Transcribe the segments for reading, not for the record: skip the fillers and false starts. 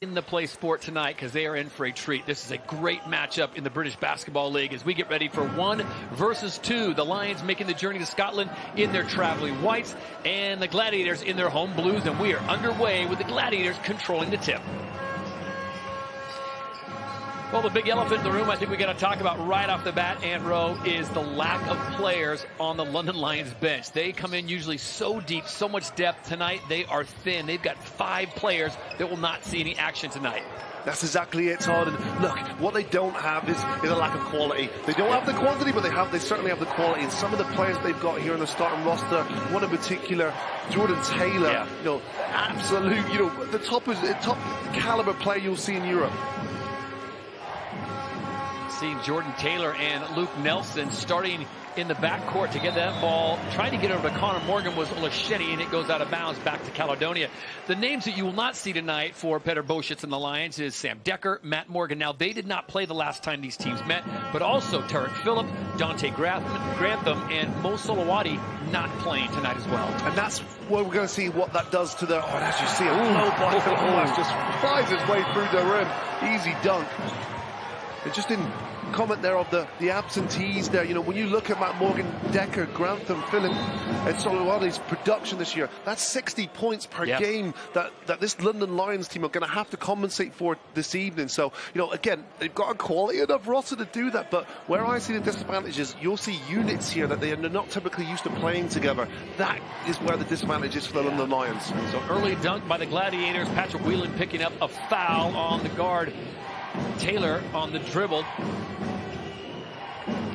in the play sport tonight because they are in for a treat. This is a great matchup in the British Basketball League as we get ready for 1 versus 2. The Lions making the journey to Scotland in their traveling whites and the Gladiators in their home blues, and we are underway with the Gladiators controlling the tip. Well, the big elephant in the room I think we got to talk about right off the bat, Aunt Rowe, is the lack of players on the London Lions bench. They come in usually so deep, so much depth. Tonight they are thin. They've got 5 players that will not see any action tonight. That's exactly it, Todd. And look, what they don't have is a lack of quality. They don't have the quantity, but they certainly have the quality. And some of the players they've got here in the starting roster, one in particular, Jordan Taylor, absolute, the top caliber player you'll see in Europe. Seeing Jordan Taylor and Luke Nelson starting in the backcourt to get that ball. Trying to get over to Connor Morgan was Olasheni, and it goes out of bounds back to Caledonia. The names that you will not see tonight for Peter Boschitz and the Lions is Sam Decker, Matt Morgan. Now, they did not play the last time these teams met, but also Tarek Phillip, Dante Grantham, and Mo Solowati not playing tonight as well. And that's where we're going to see what that does to the... Oh, as you see, a low block just flies its way through the rim. Easy dunk. It just didn't comment there of the absentees there. When you look at Matt Morgan, Decker, Grantham, Phillip, and Solowati's production this year, that's 60 points per game that this London Lions team are going to have to compensate for this evening. So, again, they've got a quality enough roster to do that, but where I see the disadvantages, you'll see units here that they are not typically used to playing together. That is where the disadvantage is for the London Lions. So early dunk by the Gladiators. Patrick Whelan picking up a foul on the guard. Taylor on the dribble.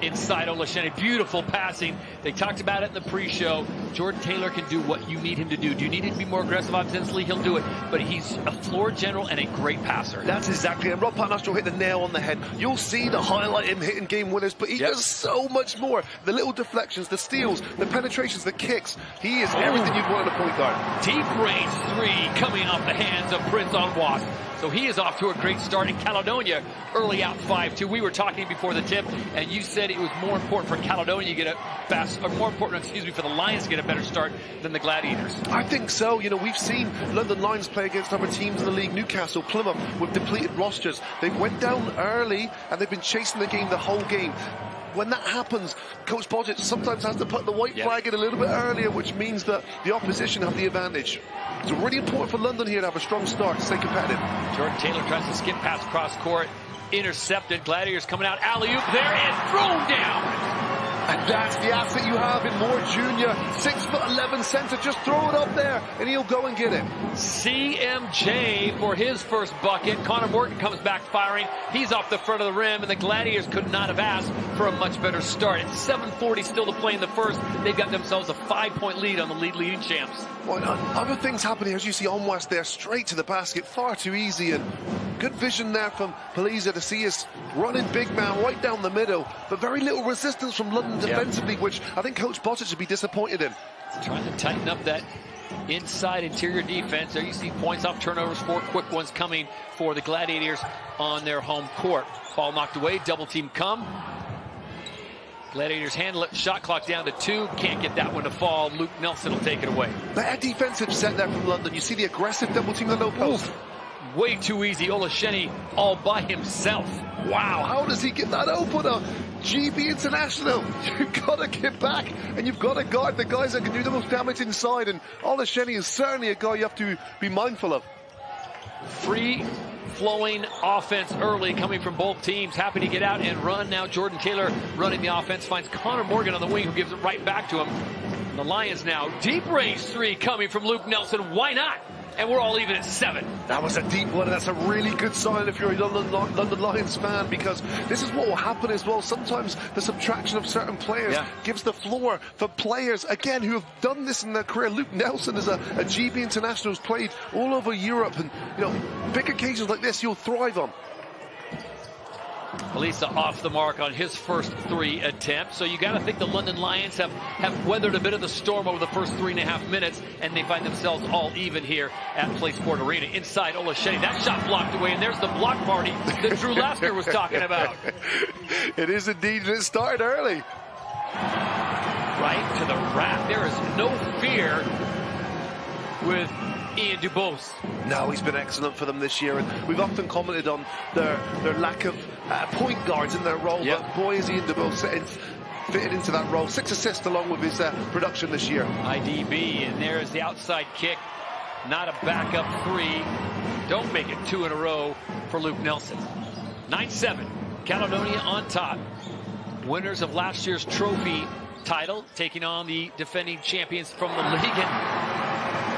Inside Olasheni. Beautiful passing. They talked about it in the pre-show. Jordan Taylor can do what you need him to do. Do you need him to be more aggressive offensively? He'll do it. But he's a floor general and a great passer. That's exactly it. And Rob Patnastro hit the nail on the head. You'll see the highlight him hitting game winners, but he does so much more. The little deflections, the steals, the penetrations, the kicks. He is everything you'd want in a point guard. Deep range 3 coming off the hands of Prince Onwas. So he is off to a great start in Caledonia, early out 5-2. We were talking before the tip, and you said it was more important for Caledonia to get a fast, or more important, for the Lions to get a better start than the Gladiators. I think so. We've seen London Lions play against other teams in the league, Newcastle, Plymouth, with depleted rosters. They went down early, and they've been chasing the game the whole game. When that happens, Coach Boschitz sometimes has to put the white flag in a little bit earlier, which means that the opposition have the advantage. It's really important for London here to have a strong start to stay competitive. Jordan Taylor tries to skip pass cross court. Intercepted. Gladiators coming out. Alley-oop there and thrown down. And that's the asset you have in Moore Jr. 6'11" center. Just throw it up there, and he'll go and get it. CMJ for his first bucket. Connor Morgan comes back firing. He's off the front of the rim, and the Gladiators could not have asked for a much better start. It's 7:40 still to play in the first. They've got themselves a 5-point lead on the leading champs. Well, other things happening as you see Onwas there, straight to the basket, far too easy, and good vision there from Paliza to see us running big man right down the middle, but very little resistance from London defensively, which I think Coach Boschitz should be disappointed in. Trying to tighten up that inside interior defense. There you see points off turnovers, 4 quick ones coming for the Gladiators on their home court. Ball knocked away, double team come. Gladiators handle it, shot clock down to 2, can't get that one to fall. Luke Nelson will take it away. That defensive set there from London, you see the aggressive double team, the low post. Way too easy. Olasheni all by himself. Wow, how does he get that opener? GB International, you've got to get back, and you've got to guard the guys that can do the most damage inside, and Olasheni is certainly a guy you have to be mindful of. Free-flowing offense early coming from both teams. Happy to get out and run. Now Jordan Taylor running the offense, finds Connor Morgan on the wing, who gives it right back to him. And the Lions now, deep range 3 coming from Luke Nelson. Why not? And we're all even at 7. That was a deep one, and that's a really good sign if you're a London Lions fan, because this is what will happen as well. Sometimes the subtraction of certain players gives the floor for players, again, who have done this in their career. Luke Nelson is a GB International who's played all over Europe, and, big occasions like this you'll thrive on. Elisa off the mark on his first 3 attempts. So you got to think the London Lions have weathered a bit of the storm over the first 3.5 minutes, and they find themselves all even here at Play Sport Arena. Inside Olasheni, that shot blocked away, and there's the block party that Drew Lasker was talking about. It is indeed. It started early. Right to the rack. There is no fear with Ian Dubose. No, he's been excellent for them this year, and we've often commented on their lack of point guards in their role, but boy is Ian Dubose fitted into that role. 6 assists along with his production this year. IDB, and there's the outside kick. Not a backup 3. Don't make it 2 in a row for Luke Nelson. 9-7, Caledonia on top. Winners of last year's trophy title, taking on the defending champions from the league.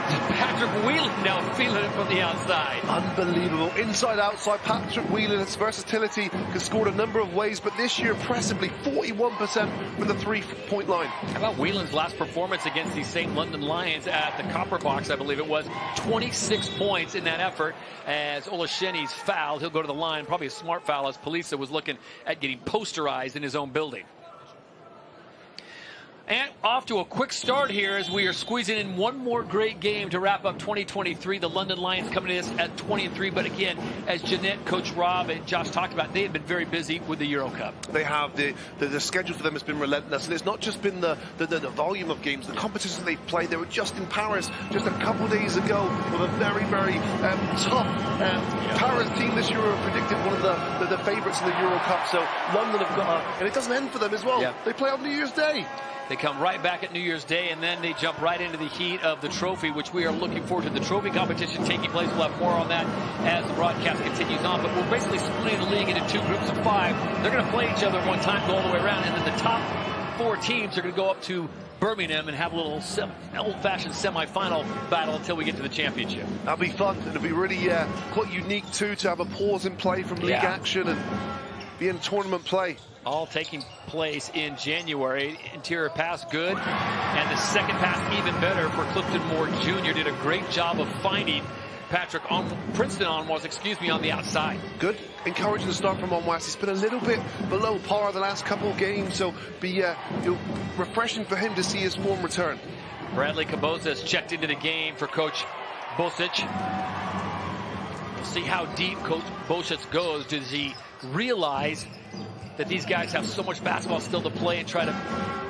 And Patrick Whelan now feeling it from the outside. Unbelievable. Inside, outside, Patrick Whelan, his versatility, can score a number of ways, but this year, impressively, 41% from the 3-point line. How about Whelan's last performance against the St. London Lions at the Copper Box, I believe it was. 26 points in that effort as Olasheni's fouled. He'll go to the line, probably a smart foul, as Palisa was looking at getting posterized in his own building. And off to a quick start here as we are squeezing in one more great game to wrap up 2023. The London Lions coming in at 20-3. But again, as Jeanette, Coach Rob, and Josh talked about, they have been very busy with the Euro Cup. They have. The schedule for them has been relentless. And it's not just been the volume of games, the competition they've played. They were just in Paris just a couple days ago with a very, very tough Paris team this year were predicted one of the favourites in the Euro Cup. So London have got and it doesn't end for them as well. They play on New Year's Day. They come right back at New Year's Day, and then they jump right into the heat of the trophy, which we are looking forward to. The trophy competition taking place. We'll have more on that as the broadcast continues on. But we're basically splitting the league into 2 groups of 5. They're going to play each other one time, go all the way around, and then the top 4 teams are going to go up to Birmingham and have a little old-fashioned semi-final battle until we get to the championship. That'll be fun. It'll be really quite unique, too, to have a pause in play from league action and be in tournament play. All taking place in January. Interior pass good, and the second pass even better for Clifton Moore Jr. Did a great job of finding Princeton on the outside. Good, encouraging the start from Onwas. He's been a little bit below par the last couple of games, so be refreshing for him to see his form return. Bradley Caboza has checked into the game for Coach Bosic. We'll see how deep Coach Bosic goes. Does he realize that these guys have so much basketball still to play and try to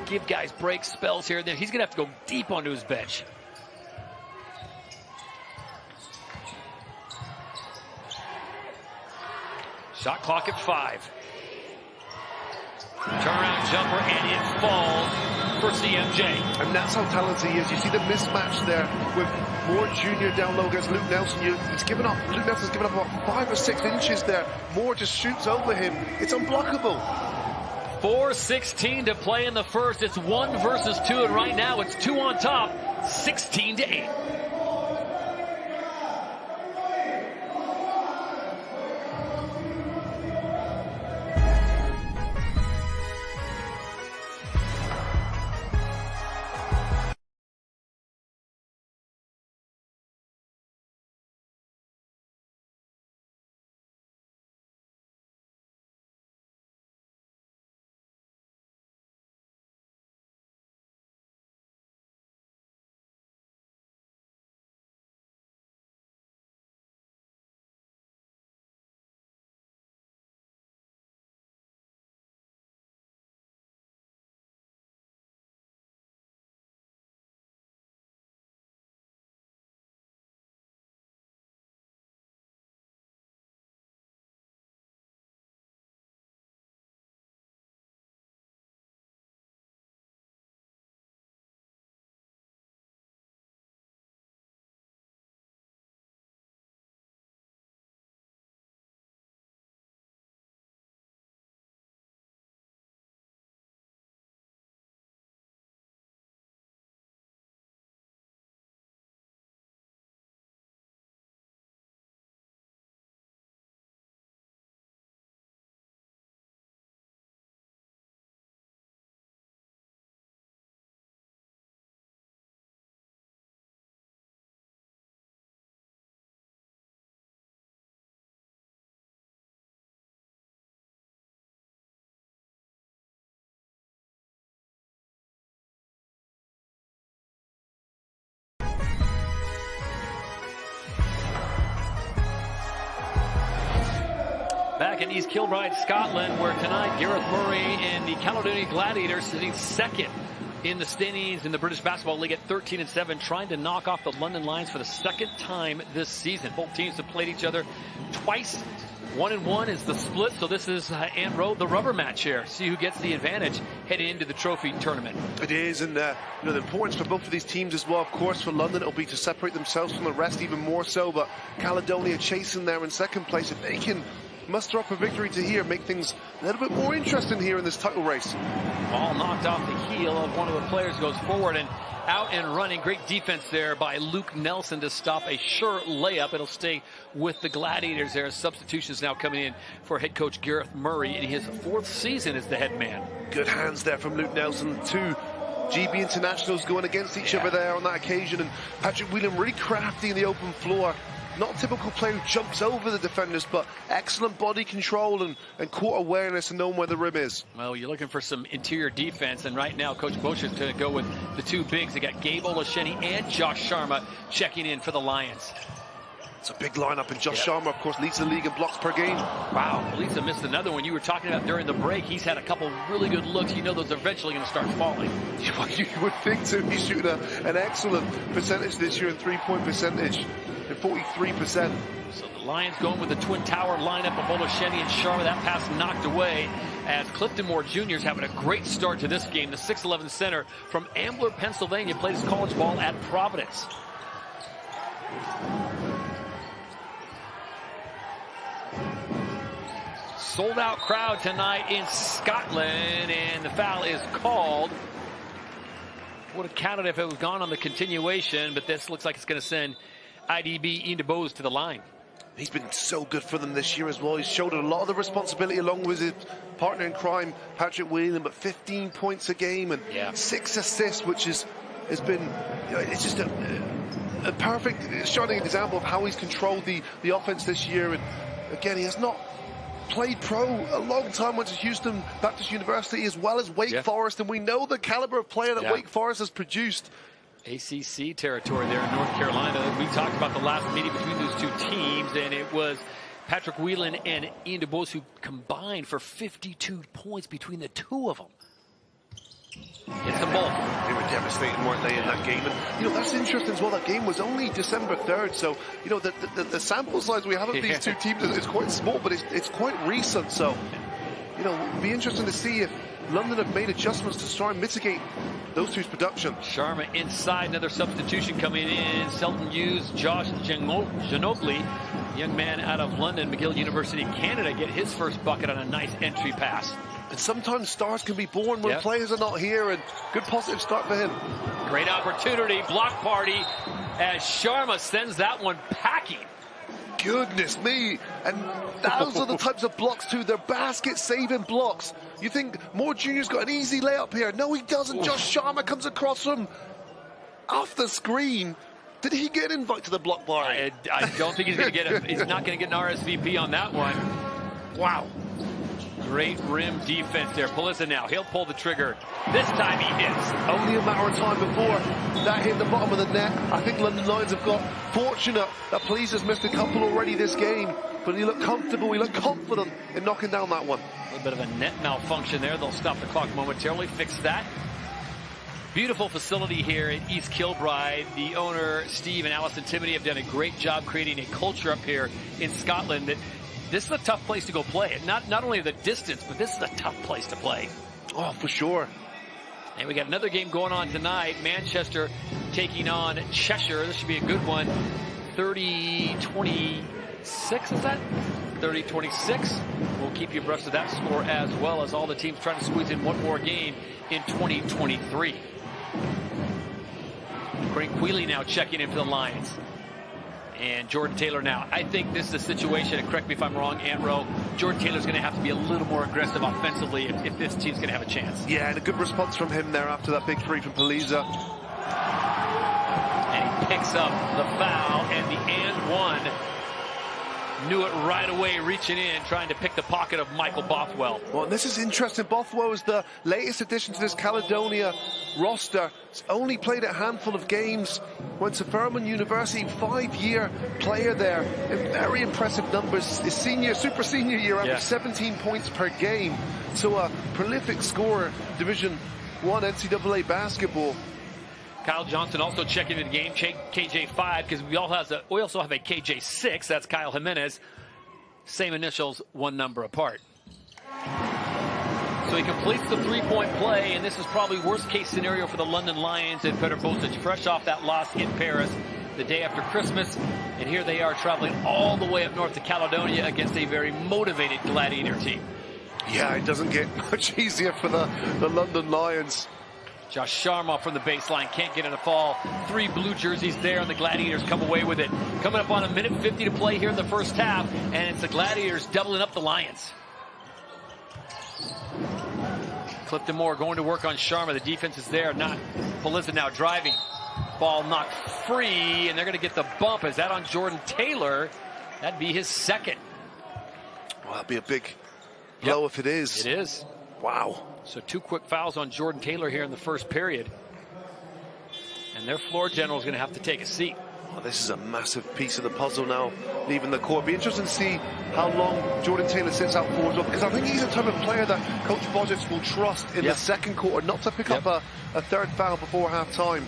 give guys break spells here and there? He's going to have to go deep onto his bench. Shot clock at 5. Turnaround jumper, and it falls for CMJ. And that's how talented he is. You see the mismatch there with Moore Jr. down low against Luke Nelson. Luke Nelson's given up about 5 or 6 inches there. Moore just shoots over him. It's unblockable. 4:16 to play in the first. It's 1 versus 2, and right now it's 2 on top, 16-8. Back in East Kilbride, Scotland, where tonight Gareth Murray and the Caledonia Gladiators sitting second in the standings in the British Basketball League at 13-7, trying to knock off the London Lions for the second time this season. Both teams have played each other twice. 1-1 is the split, so this is, Ant Rowe, the rubber match here. See who gets the advantage heading into the trophy tournament. It is, and the importance for both of these teams as well, of course, for London, it'll be to separate themselves from the rest even more so, but Caledonia chasing there in second place. If they can muster up a victory to here, make things a little bit more interesting here in this title race. Ball knocked off the heel of one of the players, goes forward and out and running. Great defense there by Luke Nelson to stop a sure layup. It'll stay with the Gladiators there. Substitutions now coming in for head coach Gareth Murray in his 4th season as the head man. Good hands there from Luke Nelson. 2 GB internationals going against each other there on that occasion, and Patrick Whelan really crafty in the open floor. Not a typical player who jumps over the defenders, but excellent body control and court awareness and knowing where the rim is. Well, you're looking for some interior defense, and right now Coach Bosher's going to go with the 2 bigs. They got Gabe Olasheni and Josh Sharma checking in for the Lions. It's a big lineup, and Josh Sharma, of course, leads the league in blocks per game. Wow, Lisa missed another one. You were talking about during the break. He's had a couple really good looks. You know those are eventually going to start falling. You would think so. He's shooting an excellent percentage this year in 3-point percentage at 43%. So the Lions going with the Twin Tower lineup of Olasheni and Sharma. That pass knocked away as Clifton Jr. is having a great start to this game. The 6'11 center from Ambler, Pennsylvania, played his college ball at Providence. Sold out crowd tonight in Scotland, and the foul is called. Would have counted if it was gone on the continuation, but this looks like it's going to send IDB Ian DeBose to the line. He's been so good for them this year as well. He's shouldered a lot of the responsibility along with his partner in crime, Patrick Whelan, but 15 points a game and 6 assists, which has been, it's just a perfect shining example of how he's controlled the offense this year. And again, he has not played pro a long time, went to Houston Baptist University as well as Wake Forest, and we know the caliber of player that Wake Forest has produced. ACC territory there in North Carolina. We talked about the last meeting between those 2 teams, and it was Patrick Whelan and Ian DeBose who combined for 52 points between the 2 of them. Hits them both. They were devastating, weren't they, in that game? And, that's interesting as well. That game was only December 3rd, so, the sample size we have of these 2 teams is quite small, but it's quite recent. So, it'll be interesting to see if London have made adjustments to try and mitigate those 2's production. Sharma inside, another substitution coming in. Selton Hughes, Josh Ginobili, young man out of London, McGill University, Canada, get his first bucket on a nice entry pass. And sometimes stars can be born when players are not here, and good positive start for him. Great opportunity, block party, as Sharma sends that one packing. Goodness me, and those are the types of blocks too. They're basket-saving blocks. You think Moore Jr.'s got an easy layup here. No, he doesn't. Josh Sharma comes across from off the screen. Did he get an invite to the block bar? I don't think he's going to get he's not going to get an RSVP on that one. Wow. Great rim defense there. Palissa now, he'll pull the trigger. This time he hits. Only a matter of time before that hit the bottom of the net. I think London Lions have got fortunate that Please has missed a couple already this game, but he looked comfortable, he looked confident in knocking down that one. A little bit of a net malfunction there. They'll stop the clock momentarily, fix that. Beautiful facility here at East Kilbride. The owner, Steve and Alison Timoney, have done a great job creating a culture up here in Scotland that this is a tough place to go play. Not only the distance, but this is a tough place to play. Oh, for sure. And we got another game going on tonight. Manchester taking on Cheshire. This should be a good one. 30-26, is that? 30-26. We'll keep you abreast of that score as well as all the teams trying to squeeze in one more game in 2023. Frank Wheely now checking in for the Lions. And Jordan Taylor now. I think this is a situation, and correct me if I'm wrong, Ant Rowe, Jordan Taylor's going to have to be a little more aggressive offensively if this team's going to have a chance. Yeah, and a good response from him there after that big 3 from Palisa. And he picks up the foul, and the and one. Knew it right away, reaching in, trying to pick the pocket of Michael Bothwell. Well, this is interesting. Bothwell is the latest addition to this Caledonia roster. He's only played a handful of games. Went to Furman University, 5-year player there. And very impressive numbers. His super senior year, averaged 17 points per game. So a prolific scorer, Division One NCAA basketball. Kyle Johnson also checking in the game, KJ5, because we also have a KJ6. That's Kyle Jimenez. Same initials, one number apart. So he completes the three-point play, and this is probably worst-case scenario for the London Lions and Petr Bošić, fresh off that loss in Paris the day after Christmas. And here they are traveling all the way up north to Caledonia against a very motivated Gladiator team. Yeah, it doesn't get much easier for the London Lions. Josh Sharma from the baseline can't get in a fall. 3 blue jerseys there, and the Gladiators come away with it. Coming up on a minute 50 to play here in the first half, and it's the Gladiators doubling up the Lions. Clifton Moore going to work on Sharma. The defense is there. Not Peliza now driving. Ball knocked free, and they're going to get the bump. Is that on Jordan Taylor? That'd be his second. Well, that'd be a big blow if it is. It is. Wow. So 2 quick fouls on Jordan Taylor here in the first period. And their floor general is going to have to take a seat. Well, this is a massive piece of the puzzle now, leaving the court. Be interesting to see how long Jordan Taylor sits out forward, because I think he's a type of player that Coach Bošić will trust in the second quarter, not to pick up a third foul before halftime.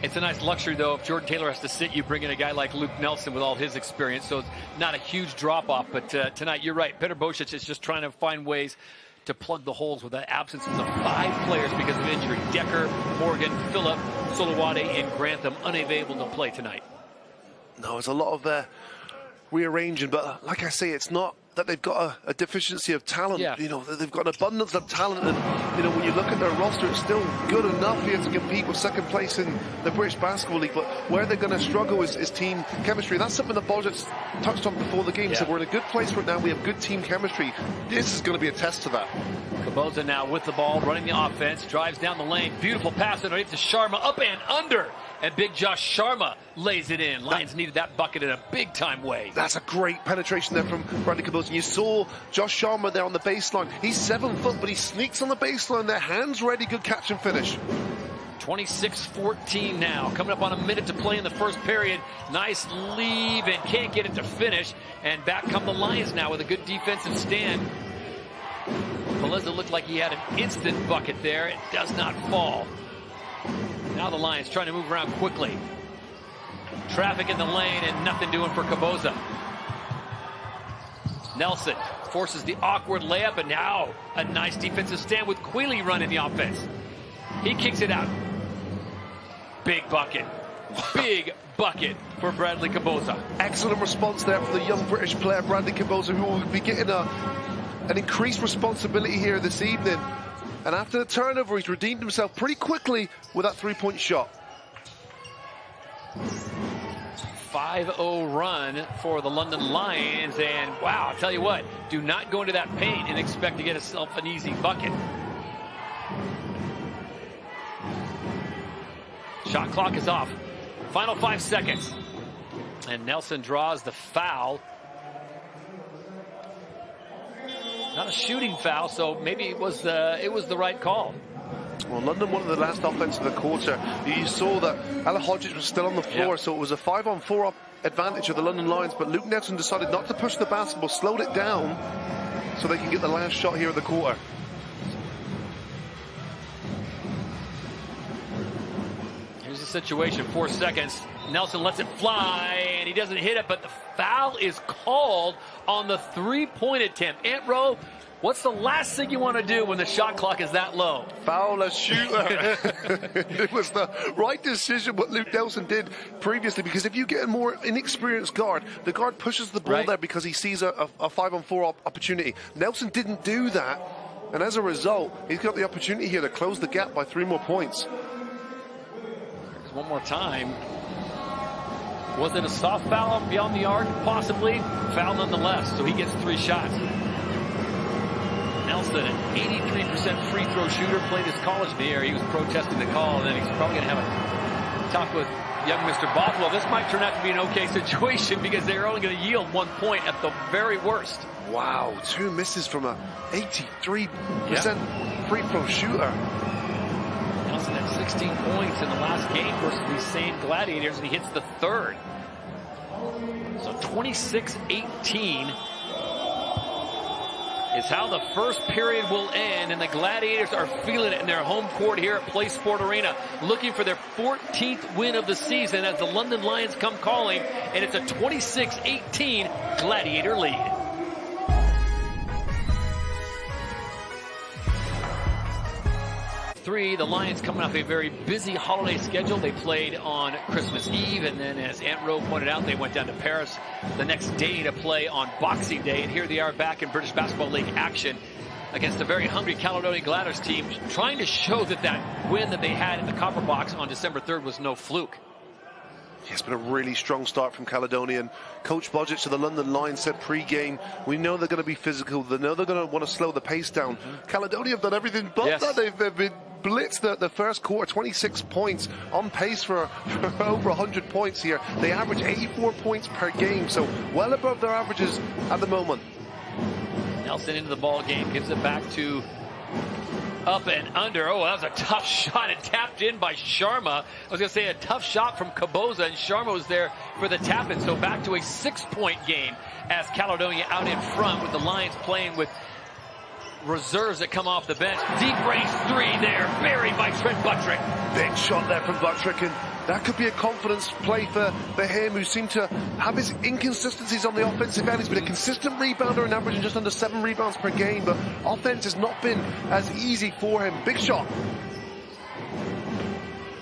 It's a nice luxury, though, if Jordan Taylor has to sit, you bring in a guy like Luke Nelson with all his experience, so it's not a huge drop-off. But tonight, you're right, Petr Bošić is just trying to find ways to plug the holes with the absence of 5 players because of injury. Decker, Morgan, Phillip, Solowade, and Grantham unavailable to play tonight. No, it's a lot of rearranging, but like I say, it's not that they've got a deficiency of talent. You know, they've got an abundance of talent, and you know, when you look at their roster, it's still good enough here to compete with second place in the British Basketball League. But where they're going to struggle is team chemistry. That's something that Bošić touched on before the game. So we're in a good place right now. We have good team chemistry. This is going to be a test to that. Kaboza now with the ball, running the offense, drives down the lane. Beautiful pass underneath to Sharma, up and under. And big Josh Sharma lays it in. Lions needed that bucket in a big-time way. That's a great penetration there from Bradley Kaboza. You saw Josh Sharma there on the baseline. He's 7 foot, but he sneaks on the baseline there. Hands ready, good catch and finish. 26-14 now. Coming up on a minute to play in the first period. Nice leave and can't get it to finish. And back come the Lions now with a good defensive stand. Peliza looked like he had an instant bucket there. It does not fall. Now the Lions trying to move around quickly. Traffic in the lane and nothing doing for Kaboza. Nelson forces the awkward layup, and now a nice defensive stand with Quealy running the offense. He kicks it out. Big bucket. Big bucket for Bradley Kaboza. Excellent response there for the young British player Bradley Kaboza, who will be getting an increased responsibility here this evening. And after the turnover, he's redeemed himself pretty quickly with that three-point shot. 5-0 run for the London Lions. And wow, I'll tell you what, do not go into that paint and expect to get yourself an easy bucket. Shot clock is off. Final 5 seconds. And Nelson draws the foul. Not a shooting foul, so maybe it was the right call. Well, London wanted the last offense of the quarter. You saw that Ella Hodges was still on the floor, so it was a 5-on-4 advantage of the London Lions, but Luke Nelson decided not to push the basketball, slowed it down so they can get the last shot here of the quarter. Here's the situation, 4 seconds. Nelson lets it fly, and he doesn't hit it, but the foul is called on the three-point attempt. Ant Rowe, what's the last thing you want to do when the shot clock is that low? Foul a shooter. It was the right decision what Luke Nelson did previously, because if you get a more inexperienced guard, the guard pushes the ball there because he sees a 5-on-4 opportunity. Nelson didn't do that, and as a result, he's got the opportunity here to close the gap by 3 more points. One more time. Was it a soft foul beyond the arc? Possibly. Foul nonetheless, so he gets 3 shots. Nelson, an 83% free throw shooter, played his college in the air. He was protesting the call, and then he's probably going to have a talk with young Mr. Bothwell. This might turn out to be an okay situation because they're only going to yield 1 point at the very worst. Wow, 2 misses from a 83% free throw shooter. Nelson had 16 points in the last game versus these same Gladiators, and he hits the 3rd. So 26-18. is how the first period will end, and the Gladiators are feeling it in their home court here at Play Sport Arena, looking for their 14th win of the season as the London Lions come calling, and it's a 26-18 Gladiator lead. The Lions coming off a very busy holiday schedule. They played on Christmas Eve, and then as Aunt Ro pointed out, they went down to Paris the next day to play on Boxing Day. And here they are back in British Basketball League action against a very hungry Caledonia Gladiators team, trying to show that that win that they had in the Copper Box on December 3rd was no fluke. Yeah, it's been a really strong start from Caledonia, and Coach Bodgic to the London Lions said pre-game, we know they're going to be physical, they know they're going to want to slow the pace down. Caledonia have done everything but that. They've been blitzed the first quarter, 26 points, on pace for over 100 points here. They average 84 points per game, so well above their averages at the moment. Nelson into the ball game, gives it back to up and under. Oh, that was a tough shot and tapped in by Sharma. I was going to say a tough shot from Kaboza, and Sharma was there for the tap-in. So back to a 6-point game as Caledonia out in front, with the Lions playing with reserves that come off the bench. Deep range three there, buried by Trent Buttrick. Big shot there from Buttrick, and that could be a confidence play for him, who seemed to have his inconsistencies on the offensive end. He's been a consistent rebounder and averaging just under 7 rebounds per game, but offense has not been as easy for him. Big shot.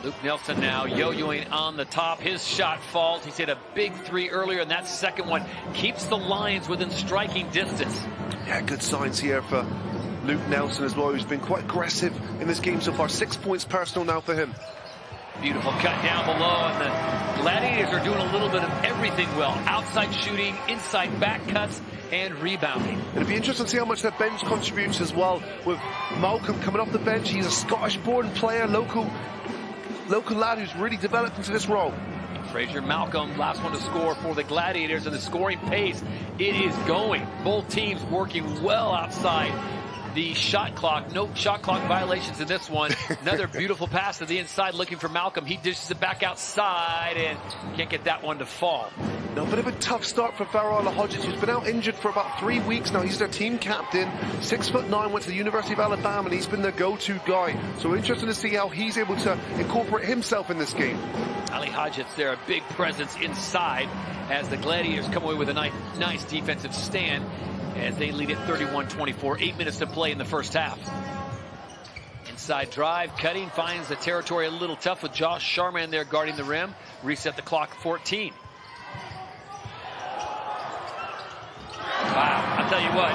Luke Nelson now yo-yoing on the top. His shot falls. He's hit a big 3 earlier, and that second one keeps the Lions within striking distance. Yeah, good signs here for Luke Nelson as well, who's been quite aggressive in this game so far. 6 points personal now for him. Beautiful cut down below, and the Gladiators are doing a little bit of everything well. Outside shooting, inside back cuts, and rebounding. It'll be interesting to see how much their bench contributes as well, with Malcolm coming off the bench. He's a Scottish-born player, local lad who's really developed into this role. Fraser Malcolm, last one to score for the Gladiators, and the scoring pace, it is going. Both teams working well outside the shot clock. No shot clock violations in this one. Another beautiful pass to the inside, looking for Malcolm. He dishes it back outside and can't get that one to fall. No, a bit of a tough start for Farrell Hodges, who's been out injured for about 3 weeks now. He's their team captain, 6'9", went to the University of Alabama, and he's been their go-to guy. So interesting to see how he's able to incorporate himself in this game. Ali Hodget's there, a big presence inside as the Gladiators come away with a nice defensive stand as they lead at 31-24. 8 minutes to play in the first half. Inside drive, cutting, finds the territory a little tough with Josh Sharma in there guarding the rim. Reset the clock, 14. Wow, I'll tell you what.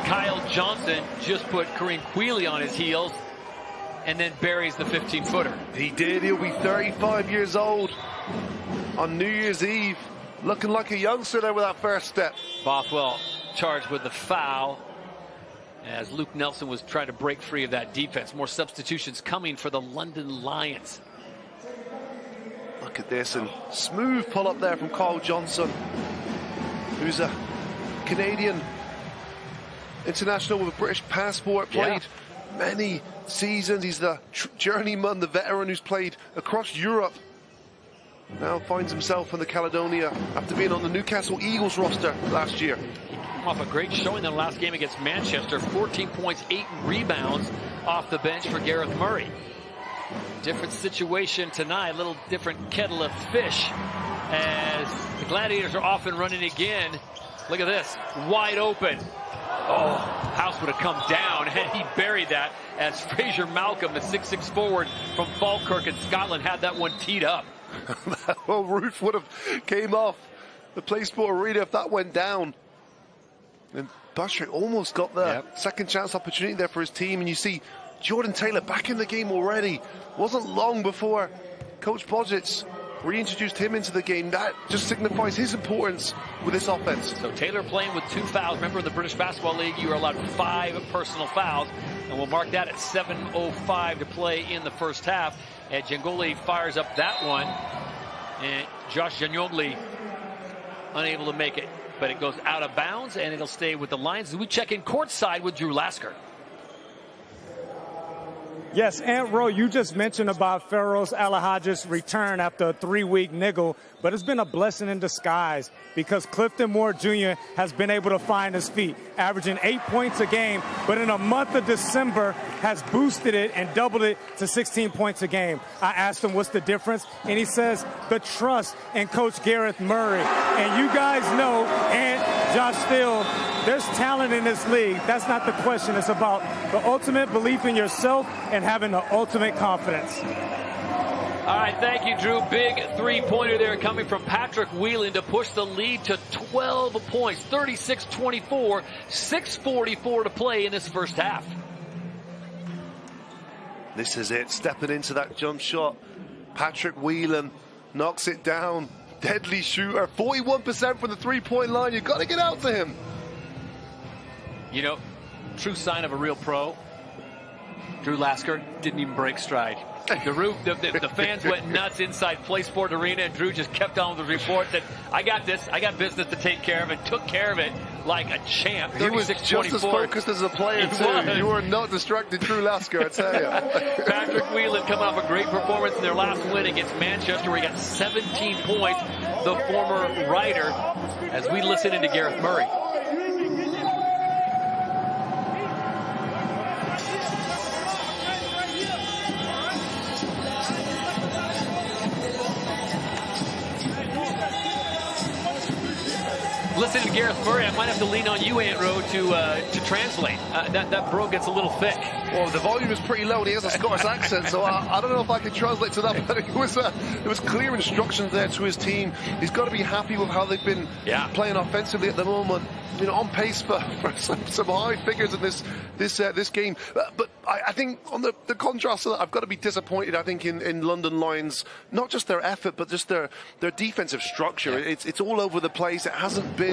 Kyle Johnson just put Kareem Queeley on his heels and then buries the 15-footer. He did. He'll be 35 years old on New Year's Eve. Looking like a youngster there with that first step. Bothwell charged with the foul as Luke Nelson was trying to break free of that defense. More substitutions coming for the London Lions. Look at this, and smooth pull up there from Kyle Johnson, who's a Canadian international with a British passport, played many seasons. He's the journeyman, the veteran who's played across Europe. Now finds himself in the Caledonia after being on the Newcastle Eagles roster last year. He came off a great showing in the last game against Manchester. 14 points, 8 rebounds off the bench for Gareth Murray. Different situation tonight, a little different kettle of fish as the Gladiators are off and running again. Look at this, wide open. Oh, House would have come down and he buried that as Fraser Malcolm, the 6'6" forward from Falkirk in Scotland, had that one teed up. That whole roof would have came off the Play Sport Arena if that went down. And Buttrick almost got the second chance opportunity there for his team. And you see Jordan Taylor back in the game already. Wasn't long before Coach Bodgic reintroduced him into the game. That just signifies his importance with this offense. So Taylor playing with 2 fouls. Remember, in the British Basketball League, you are allowed 5 personal fouls. And we'll mark that at 7:05 to play in the first half. And Jangoli fires up that one. And Josh Janyogli unable to make it. But it goes out of bounds, and it'll stay with the Lions. We check in courtside with Drew Lasker. Yes, and Ro, you just mentioned about Feroz Alhaj's return after a 3-week niggle, but it's been a blessing in disguise because Clifton Moore Jr. has been able to find his feet, averaging 8 points a game, but in a month of December has boosted it and doubled it to 16 points a game. I asked him what's the difference, and he says the trust in Coach Gareth Murray. And you guys know, and Josh Steele, there's talent in this league. That's not the question. It's about the ultimate belief in yourself and having the ultimate confidence. All right, thank you, Drew. Big three-pointer there coming from Patrick Whelan to push the lead to 12 points, 36-24, 6:44 to play in this first half. This is it, stepping into that jump shot. Patrick Whelan knocks it down. Deadly shooter, 41% from the three-point line. You've got to get out to him. You know, true sign of a real pro, Drew Lasker didn't even break stride. The fans went nuts inside PlaySport Arena, and Drew just kept on with the report that I got this, I got business to take care of, and took care of it like a champ. He was just as focused as a player, too. You were not distracted, Drew Lasker, I tell you. Patrick Whelan coming off a great performance in their last win against Manchester, where he got 17 points, the former Rider, as we listen into Gareth Murray. Listening to Gareth Murray, I might have to lean on you, Aunt Ro, to translate. That bro gets a little thick. Well, the volume is pretty low, and he has a Scottish accent, so I don't know if I can translate to that, but it was clear instructions there to his team. He's got to be happy with how they've been playing offensively at the moment. You know, on pace for some high figures in this game. But I think on the contrast to that, I've got to be disappointed, I think, in London Lions, not just their effort, but just their defensive structure. Yeah. It's all over the place. It hasn't been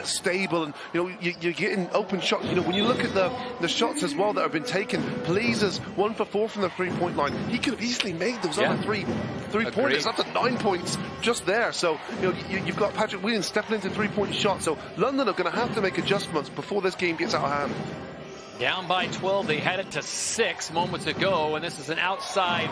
stable, and you know, you're getting open shots. You know, when you look at the shots as well that have been taken, Polisa's 1 for 4 from the three-point line. He could have easily made those other three-pointers, up to 9 points just there. So you know, you've got Patrick Williams stepping into three-point shots. So London are going to have to make adjustments before this game gets out of hand. Down by 12, they had it to 6 moments ago, and this is an outside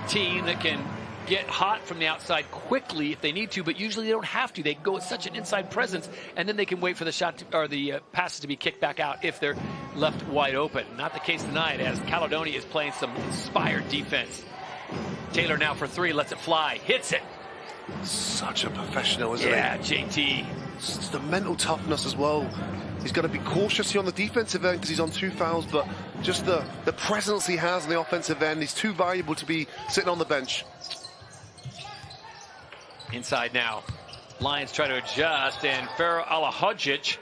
team that can get hot from the outside quickly if they need to, but usually they don't have to. They go with such an inside presence, and then they can wait for the shot or the passes to be kicked back out if they're left wide open. Not the case tonight, as Caledonia is playing some inspired defense. Taylor now for 3, lets it fly, hits it. Such a professional, isn't he? Yeah, JT. It's the mental toughness as well. He's got to be cautious here on the defensive end because he's on 2 fouls, but just the presence he has on the offensive end, he's too valuable to be sitting on the bench. Inside now. Lions try to adjust, and Feroz Alhaj,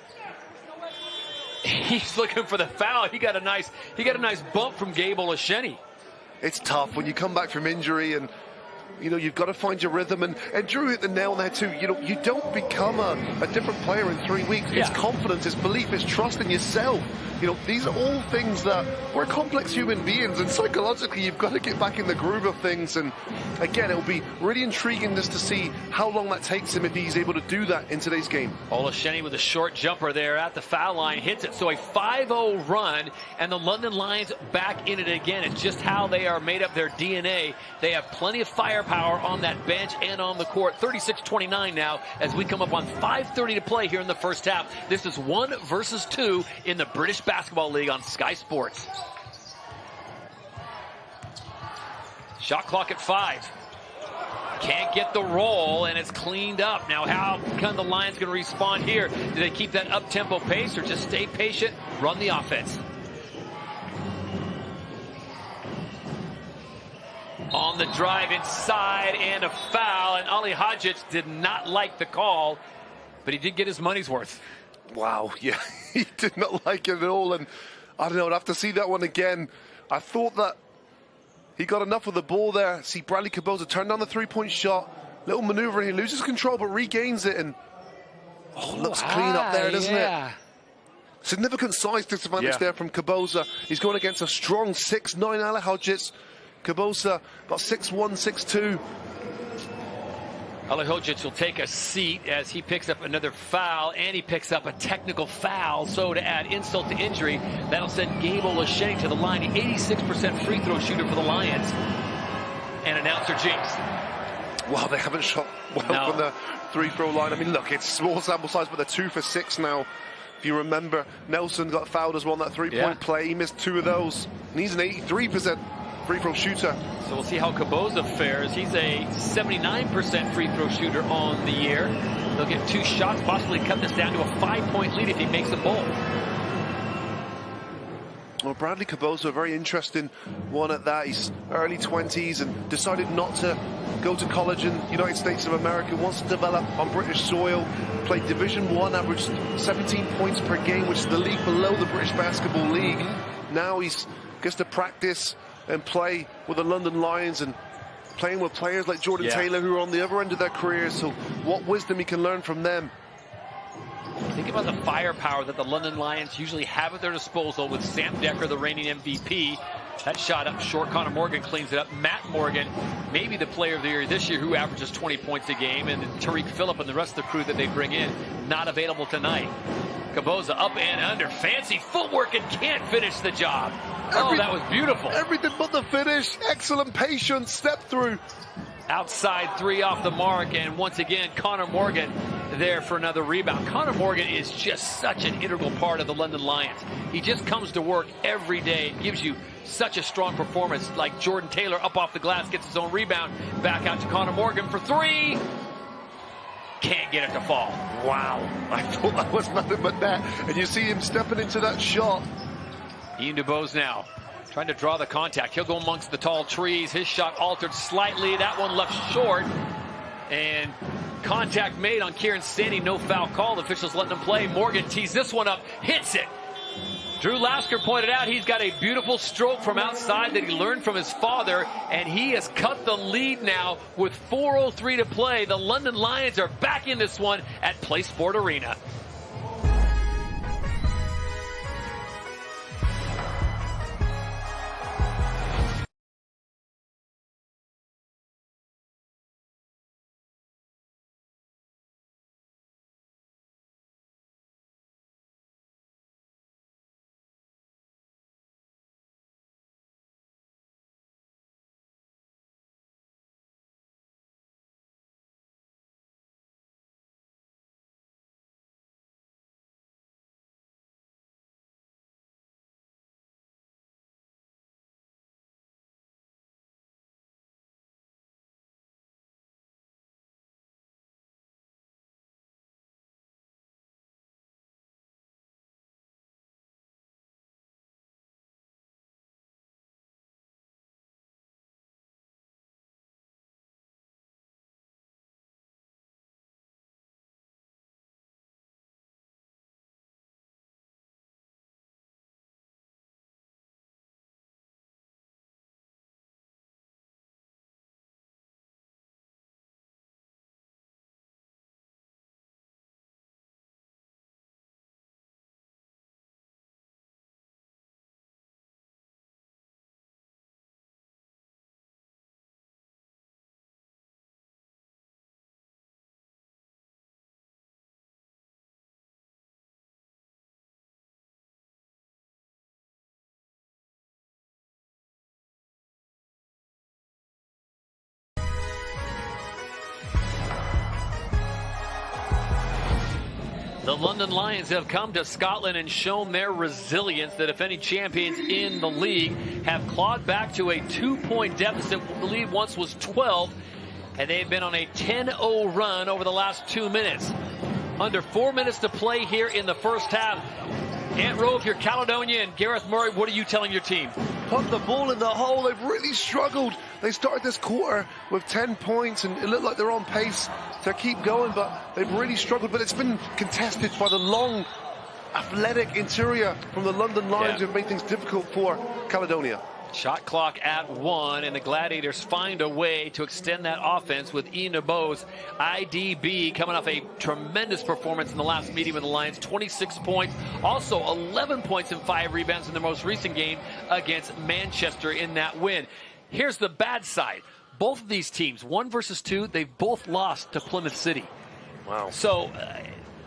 he's looking for the foul. He got a nice bump from Gabe Olasheni. It's tough when you come back from injury, and you know, you've got to find your rhythm, and Drew hit the nail there too. You know, you don't become a different player in 3 weeks. It's confidence, it's belief, it's trust in yourself. You know, these are all things that we're complex human beings, and psychologically you've got to get back in the groove of things. And again, it'll be really intriguing just to see how long that takes him if he's able to do that in today's game. Olasheni with a short jumper there at the foul line, hits it. So a 5-0 run, and the London Lions back in it again. It's just how they are made up, their DNA. They have plenty of firepower on that bench and on the court. 36-29 now as we come up on 5:30 to play here in the first half. This is 1 versus 2 in the British Basketball League on Sky Sports. Shot clock at 5. Can't get the roll, and it's cleaned up. Now, how can the Lions going to respond here? Do they keep that up-tempo pace or just stay patient, run the offense? On the drive inside, and a foul, and Ali Hadjic did not like the call, but he did get his money's worth. Wow, yeah, he did not like it at all, and I don't know, I'd have to see that one again. I thought that he got enough with the ball there. See Bradley Caboza turn down the three-point shot, little maneuver, and he loses control but regains it, and looks clean up there, doesn't it? Significant size disadvantage there from Caboza. He's going against a strong 6'9" Ali Hadjic. Caboza about 6'1", 6'2". Alahodzic will take a seat as he picks up another foul, and he picks up a technical foul. So to add insult to injury, that'll send Gabe Olasheni to the line, the 86% free throw shooter for the Lions. And announcer jinx. Wow, they haven't shot well from the free throw line. I mean, look, it's small sample size, but they're 2 for 6 now. If you remember, Nelson got fouled as well on that three-point play. He missed 2 of those, and he's an 83% free throw shooter. So we'll see how Caboza fares. He's a 79% free throw shooter on the year. They'll get 2 shots, possibly cut this down to a 5-point lead if he makes them both. Well, Bradley Caboza, a very interesting one at that. He's early 20s and decided not to go to college in the United States of America. Wants to develop on British soil. Played Division 1, averaged 17 points per game, which is the league below the British Basketball League. Now he gets to practice and play with the London Lions and playing with players like Jordan Taylor, who are on the other end of their careers. So what wisdom he can learn from them. Think about the firepower that the London Lions usually have at their disposal with Sam Decker, the reigning MVP. That shot up short. Connor Morgan cleans it up. Matt Morgan, maybe the player of the year this year, who averages 20 points a game. And Tariq Phillip and the rest of the crew that they bring in, not available tonight. Caboza up and under. Fancy footwork and can't finish the job. That was beautiful. Everything but the finish. Excellent patience. Step through. Outside 3 off the mark, and once again, Connor Morgan there for another rebound. Connor Morgan is just such an integral part of the London Lions. He just comes to work every day, gives you such a strong performance, like Jordan Taylor up off the glass, gets his own rebound, back out to Connor Morgan for 3. Can't get it to fall. Wow, I thought that was nothing but that. And you see him stepping into that shot. Ian DuBose now trying to draw the contact. He'll go amongst the tall trees. His shot altered slightly. That one left short. And contact made on Kieran Stanley. No foul call. Officials letting him play. Morgan tees this one up. Hits it. Drew Lasker pointed out he's got a beautiful stroke from outside that he learned from his father. And he has cut the lead now with 4:03 to play. The London Lions are back in this one at PlaySport Arena. The London Lions have come to Scotland and shown their resilience. The defending champions in the league have clawed back to a 2-point deficit. The lead once was 12, and they've been on a 10-0 run over the last 2 minutes. Under 4 minutes to play here in the first half. Ant Rowe, if you're Caledonia and Gareth Murray, what are you telling your team? Put the ball in the hole. They've really struggled. They started this quarter with 10 points, and it looked like they're on pace to keep going, but they've really struggled. But it's been contested by the long, athletic interior from the London Lions, who've made things difficult for Caledonia. Shot clock at 1, and the Gladiators find a way to extend that offense with Ian DuBose. IDB coming off a tremendous performance in the last meeting with the Lions. 26 points, also 11 points and 5 rebounds in their most recent game against Manchester in that win. Here's the bad side. both of these teams, 1 versus 2, they've both lost to Plymouth City. Wow. So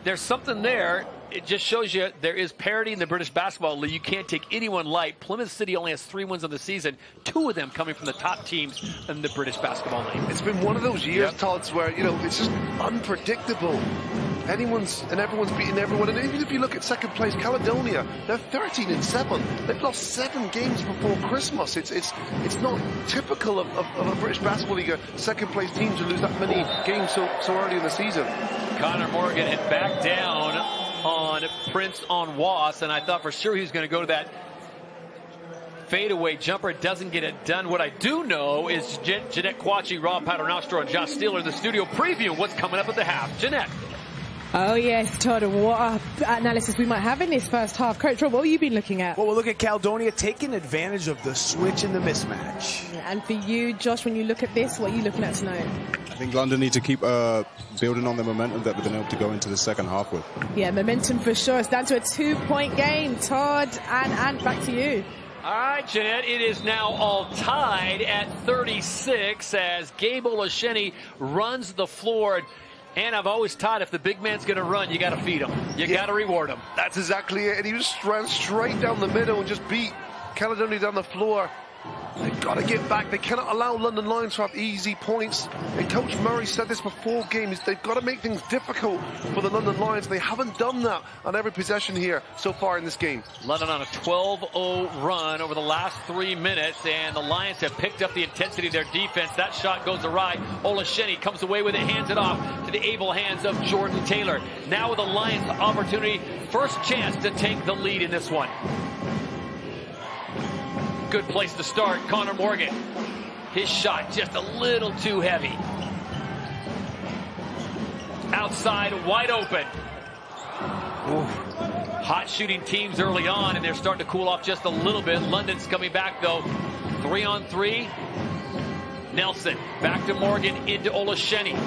there's something there. It just shows you there is parity in the British Basketball League. You can't take anyone light. Plymouth City only has 3 wins on the season, 2 of them coming from the top teams in the British Basketball League. It's been one of those years, Todd's, where, you know, it's just unpredictable. Anyone's and everyone's beating everyone. And even if you look at second place, Caledonia, they're 13-7. They've lost 7 games before Christmas. It's not typical of a British Basketball League, a second place team to lose that many games so early in the season. Connor Morgan had backed down on Prince on Was, and I thought for sure he was going to go to that fadeaway jumper. Doesn't get it done. What I do know is Jeanette Quachi, Rob Paternostro, and Josh Steeler in the studio previewing what's coming up at the half. Jeanette. Oh, yes, Todd, what analysis we might have in this first half. Coach Rob, what have you been looking at? Well, we'll look at Caledonia taking advantage of the switch and the mismatch. And for you, Josh, when you look at this, what are you looking at tonight? I think London need to keep building on the momentum that they've been able to go into the second half with. Yeah, momentum for sure. It's down to a 2-point game. Todd and back to you. All right, Jeanette, it is now all tied at 36 as Gabe Olasheni runs the floor. And I've always taught if the big man's going to run, you got to feed him. You got to reward him. That's exactly it. And he just ran straight down the middle and just beat Caledonia down the floor. They've got to get back. They cannot allow London Lions to have easy points. And Coach Murray said this before games. They've got to make things difficult for the London Lions. They haven't done that on every possession here so far in this game. London on a 12-0 run over the last 3 minutes, and the Lions have picked up the intensity of their defense. That shot goes awry. Olasheni comes away with it, hands it off to the able hands of Jordan Taylor. Now with the Lions' opportunity, first chance to take the lead in this one. Good place to start. Connor Morgan. His shot just a little too heavy. Outside, wide open. Ooh. Hot shooting teams early on, and they're starting to cool off just a little bit. London's coming back, though. 3-on-3. Nelson back to Morgan into Olasheni.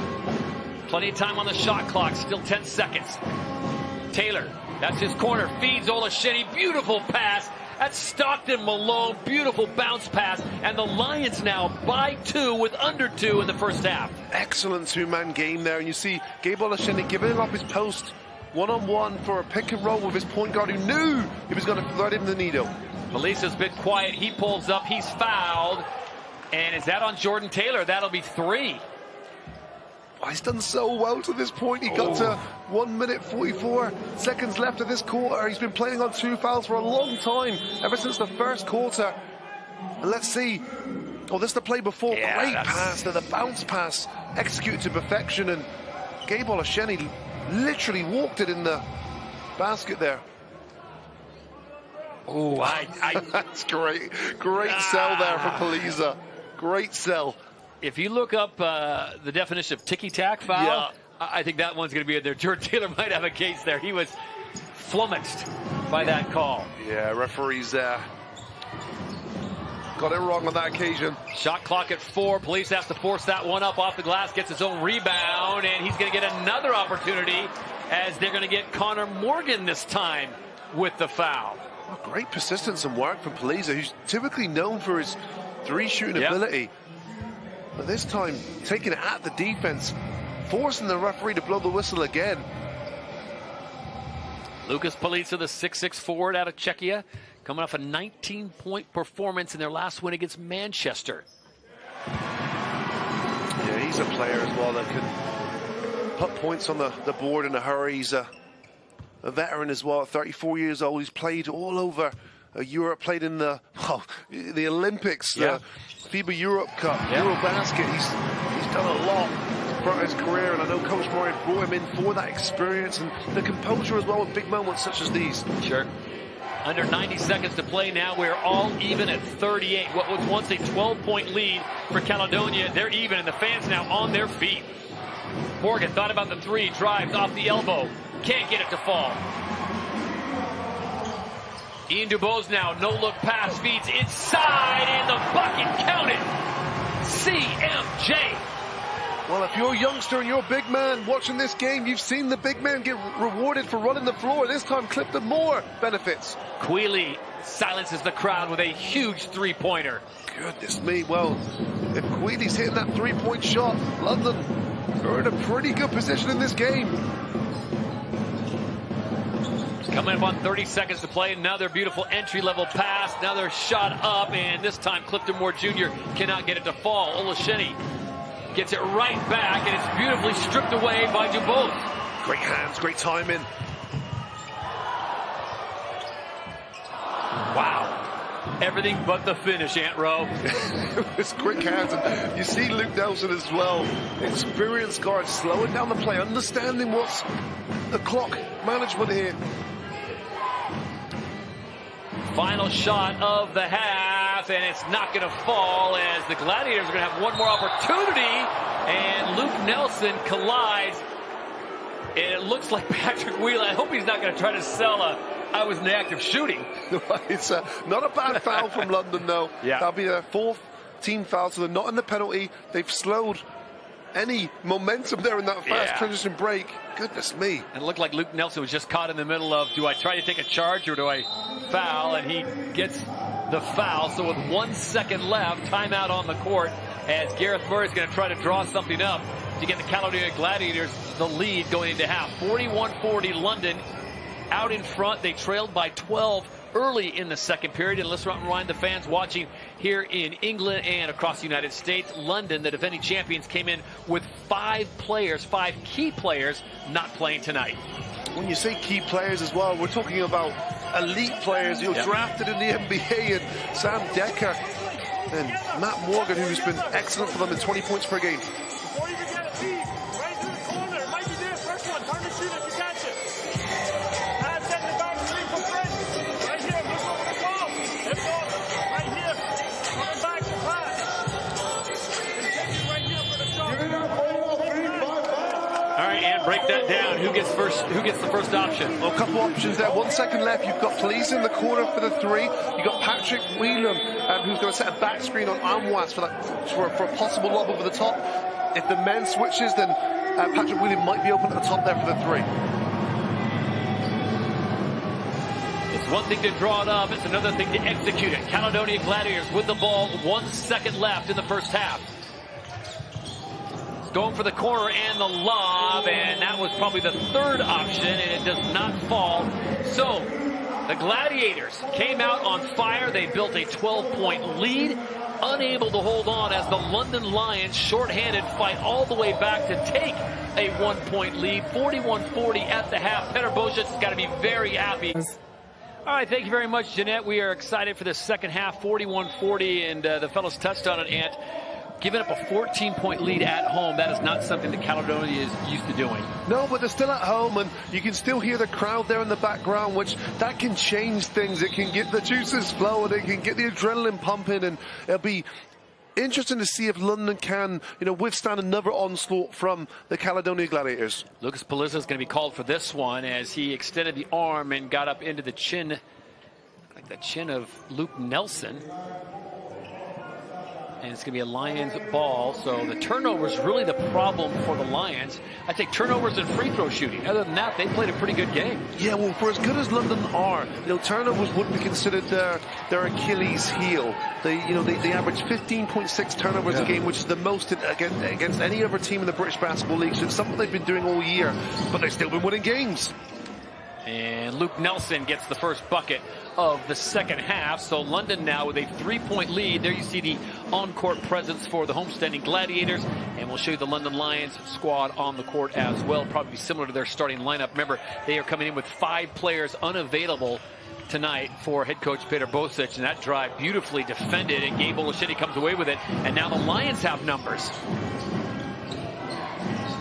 Plenty of time on the shot clock. Still 10 seconds. Taylor, that's his corner. Feeds Olasheni. Beautiful pass. That's Stockton Malone. Beautiful bounce pass. And the Lions now by 2 with under 2 in the first half. Excellent 2-man game there. And you see Gabe Olasheni giving up his post one-on-one for a pick and roll with his point guard who knew he was going to thread in the needle. Melissa's been quiet. He pulls up. He's fouled. And is that on Jordan Taylor? That'll be 3. He's done so well to this point. He got to 1 minute 44 seconds left of this quarter. He's been playing on 2 fouls for a long time, ever since the first quarter. And let's see. Oh, this is the play before. Yeah, great pass, the bounce pass, executed to perfection. And Gabe Olasheni literally walked it in the basket there. Oh, that's great. Great sell there for Paliza. Great sell. If you look up the definition of ticky-tack foul, I think that one's going to be in there. Jordan Taylor might have a case there. He was flummoxed by that call. Yeah, referees got it wrong on that occasion. Shot clock at 4. Police has to force that one up off the glass, gets his own rebound, and he's going to get another opportunity as they're going to get Connor Morgan this time with the foul. Oh, great persistence and work from Paliza, who's typically known for his 3-shooting ability. But this time, taking it at the defense, forcing the referee to blow the whistle again. Lucas Paliza, the 6'6" forward out of Czechia, coming off a 19-point performance in their last win against Manchester. Yeah, he's a player as well that can put points on the board in a hurry. He's a veteran as well, 34 years old. He's played all over Europe, played in the Olympics, the FIBA Europe Cup, Eurobasket. He's done a lot throughout his career, and I know Coach Murray brought him in for that experience and the composure as well with big moments such as these. Sure. Under 90 seconds to play now. We're all even at 38. What was once a 12-point lead for Caledonia, they're even, and the fans now on their feet. Morgan thought about the 3, drives off the elbow. Can't get it to fall. Ian Dubose now, no-look pass, feeds inside, and the bucket counted. CMJ. Well, if you're a youngster and you're a big man watching this game, you've seen the big man get rewarded for running the floor. This time, Clifton more benefits. Quealy silences the crowd with a huge three-pointer. Goodness me, well, if Queely's hitting that three-point shot, London are in a pretty good position in this game. Coming up on 30 seconds to play. Another beautiful entry-level pass. Another shot up, and this time Clifton Moore Jr. cannot get it to fall. Olasheni gets it right back, and it's beautifully stripped away by Dubose. Great hands, great timing. Wow. Everything but the finish, Aunt Rowe. It's quick hands, and you see Luke Nelson as well. Experienced guard, slowing down the play, understanding what's the clock management here. Final shot of the half, and it's not going to fall as the Gladiators are going to have one more opportunity, and Luke Nelson collides. And it looks like Patrick Wheeler. I hope he's not going to try to sell I was in the act of shooting. It's not a bad foul from London, though. Yeah. That'll be their fourth team foul, so they're not in the penalty. They've slowed any momentum there in that fast transition break. Goodness me. And it looked like Luke Nelson was just caught in the middle of, do I try to take a charge or do I foul? And he gets the foul. So with 1 second left, timeout on the court, as Gareth Murray's going to try to draw something up to get the Caledonia Gladiators the lead going into half. 41-40 London out in front. They trailed by 12 early in the second period. And let's remind the fans watching here in England and across the United States, London, the defending champions, came in with 5 key players not playing tonight. When you say key players as well, we're talking about elite players, drafted in the NBA, and Sam Decker and Matt Morgan, who's been excellent for them in 20 points per game. Before you get a seat, right to the corner. It might be there. First one. Turn the shoot if you catch it. Pass that in the back screen for Fred. Right here. Look over the ball. Let's go. Right here. Coming back to pass. Continue right here for the shot. All right, and break that down. Who gets first? Who gets the first option? Well, a couple options there. 1 second left. You've got Police in the corner for the three. You've got Patrick Whelan, who's going to set a back screen on Amwas for a possible lob over the top. If the men switches, then Patrick Whelan might be open at the top there for the three. It's one thing to draw it up. It's another thing to execute it. Caledonia Gladiators with the ball. 1 second left in the first half. Going for the corner and the lob, and that was probably the third option, and it does not fall. So the Gladiators came out on fire. They built a 12-point lead, unable to hold on as the London Lions, shorthanded, fight all the way back to take a 1-point lead. 41-40 at the half. Petr Bosic's got to be very happy. All right, thank you very much, Jeanette. We are excited for the second half, 41-40, and the fellows touched on it, Ant. Giving up a 14-point lead at home, that is not something that Caledonia is used to doing. No, but they're still at home, and you can still hear the crowd there in the background, which that can change things. It can get the juices flowing, it can get the adrenaline pumping, and it'll be interesting to see if London can, withstand another onslaught from the Caledonia Gladiators. Lucas Palizza is going to be called for this one as he extended the arm and got up into the chin, like the chin of Luke Nelson. And it's going to be a Lions ball. So the turnover is really the problem for the Lions. I think turnovers and free throw shooting. Other than that, they played a pretty good game. Yeah, well, for as good as London are, turnovers would be considered their Achilles heel. They average 15.6 turnovers a game, which is the most against any other team in the British Basketball League. So it's something they've been doing all year, but they've still been winning games. And Luke Nelson gets the first bucket of the second half. So London now with a 3-point lead. There you see the on-court presence for the homestanding Gladiators. And we'll show you the London Lions squad on the court as well. Probably similar to their starting lineup. Remember, they are coming in with 5 players unavailable tonight for head coach Petr Bosic. And that drive beautifully defended. And Gabe Olasheni comes away with it. And now the Lions have numbers.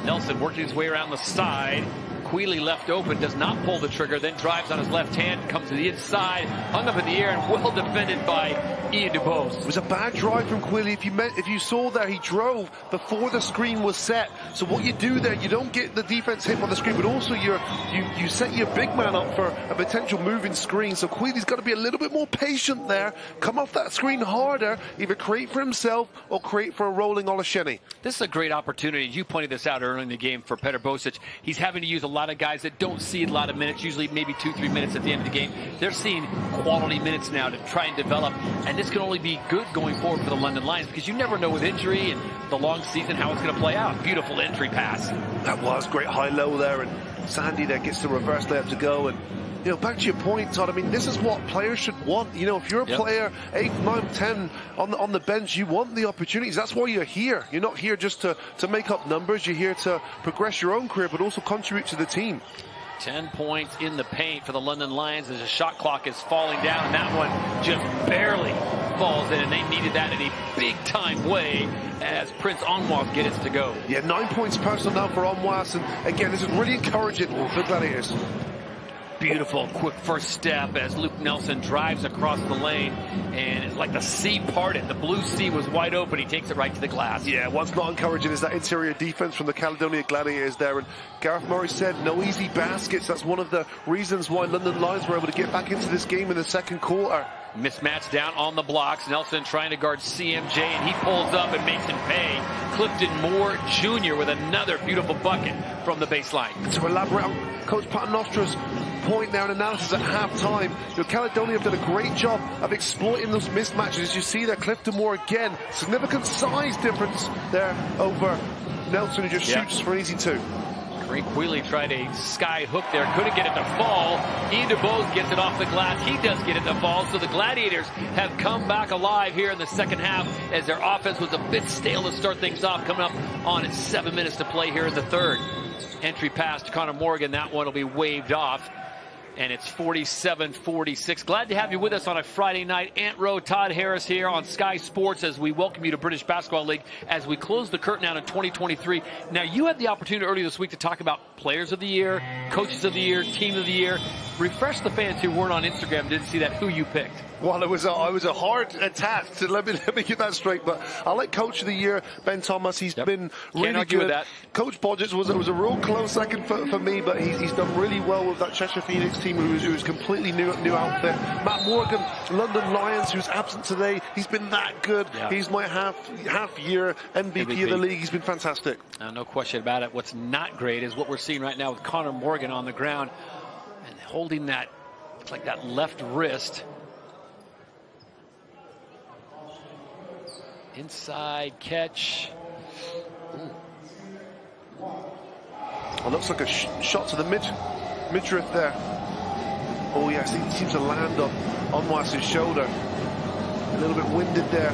Nelson working his way around the side. Queely left open, does not pull the trigger, then drives on his left hand, comes to the inside, hung up in the air, and well defended by Ian Dubose. It was a bad drive from Queely. If you saw there, he drove before the screen was set. So what you do there, you don't get the defense hit on the screen, but also you set your big man up for a potential moving screen. So Queely's got to be a little bit more patient there, come off that screen harder, either create for himself or create for a rolling Olasheni. This is a great opportunity. You pointed this out early in the game for Petr Bosic. He's having to use a lot lot of guys that don't see a lot of minutes, usually maybe 2-3 minutes at the end of the game. They're seeing quality minutes now to try and develop, and this can only be good going forward for the London Lions because you never know with injury and the long season how it's going to play out. Beautiful entry pass. That was great high-low there, and Sandy there gets the reverse layup to go. And you know, back to your point, Todd, I mean, this is what players should want. You know, if you're a player, 8, 9, 10 on the bench, you want the opportunities. That's why you're here. You're not here just to make up numbers. You're here to progress your own career, but also contribute to the team. 10 points in the paint for the London Lions as the shot clock is falling down, and that one just barely falls in, and they needed that in a big-time way as Prince Onwas gets it to go. Yeah, 9 points personal now for Onwas, and again, this is really encouraging for the Gladiators. Beautiful quick first step as Luke Nelson drives across the lane, and it's like the sea parted. The blue sea was wide open. He takes it right to the glass. Yeah, what's not encouraging is that interior defense from the Caledonia Gladiators there. And Gareth Murray said no easy baskets. That's one of the reasons why London Lions were able to get back into this game in the second quarter. Mismatch down on the blocks. Nelson trying to guard CMJ, and he pulls up and makes him pay. Clifton Moore Jr. with another beautiful bucket from the baseline. To elaborate on Coach Paternoster's point there in analysis at halftime, you know, Caledonia have done a great job of exploiting those mismatches. As you see there, Clifton Moore again, significant size difference there over Nelson, who just shoots for an easy 2. Frank Wheely tried a sky hook there, couldn't get it to fall. Ian DuBose gets it off the glass. He does get it to fall, so the Gladiators have come back alive here in the second half as their offense was a bit stale to start things off, coming up on 7 minutes to play here in the third. Entry pass to Connor Morgan, that one will be waved off. And it's 47-46. Glad to have you with us on a Friday night. Ant Rowe, Todd Harris here on Sky Sports as we welcome you to British Basketball League as we close the curtain out in 2023. Now, you had the opportunity earlier this week to talk about Players of the Year, Coaches of the Year, Team of the Year. Refresh the fans who weren't on Instagram, didn't see that, who you picked. Well, it was a hard task to let me get that straight, but I like Coach of the Year, Ben Thomas. He's been really Can't argue good. With that. Coach Bodgets was a real close second for me, but he's done really well with that Cheshire Phoenix team, who's completely new outfit. Matt Morgan, London Lions, who's absent today. He's been that good. Yeah. He's my half year MVP of the league. He's been fantastic. No question about it. What's not great is what we're seeing right now with Connor Morgan on the ground and holding that, it's like that left wrist. Inside catch. It looks like a shot to the midriff there. Oh yes, he seems to land on Onwas' shoulder. A little bit winded there,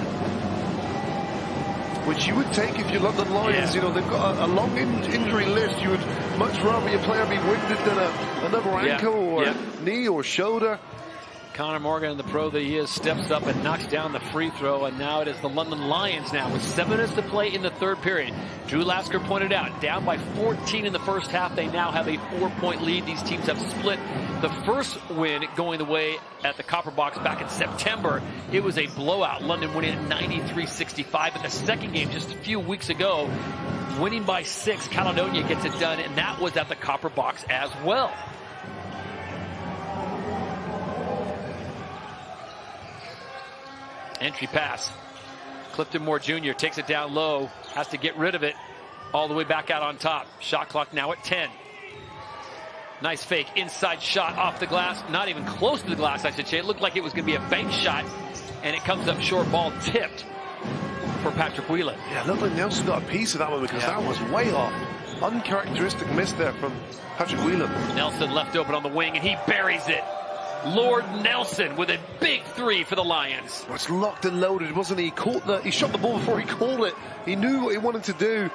which you would take if you're London Lions. You know, they've got a long injury list. You would much rather your player be winded than another ankle or knee or shoulder. Connor Morgan, the pro that he is, steps up and knocks down the free throw, and now it is the London Lions now with 7 minutes to play in the third period. Drew Lasker pointed out, down by 14 in the first half. They now have a 4-point lead. These teams have split. The first win going the way at the Copper Box back in September, it was a blowout. London winning at 93-65. But the second game just a few weeks ago, winning by 6, Caledonia gets it done, and that was at the Copper Box as well. Entry pass. Clifton Moore Jr. takes it down low, has to get rid of it all the way back out on top. Shot clock now at 10. Nice fake inside shot off the glass, not even close to the glass, I should say. It looked like it was going to be a bank shot, and it comes up short, ball tipped for Patrick Whelan. Yeah, looked like Nelson got a piece of that one because that was way off. Uncharacteristic miss there from Patrick Whelan. Nelson left open on the wing, and he buries it. Lord Nelson with a big 3 for the Lions. Well, it's locked and loaded, wasn't he? He shot the ball before he called it. He knew what he wanted to do.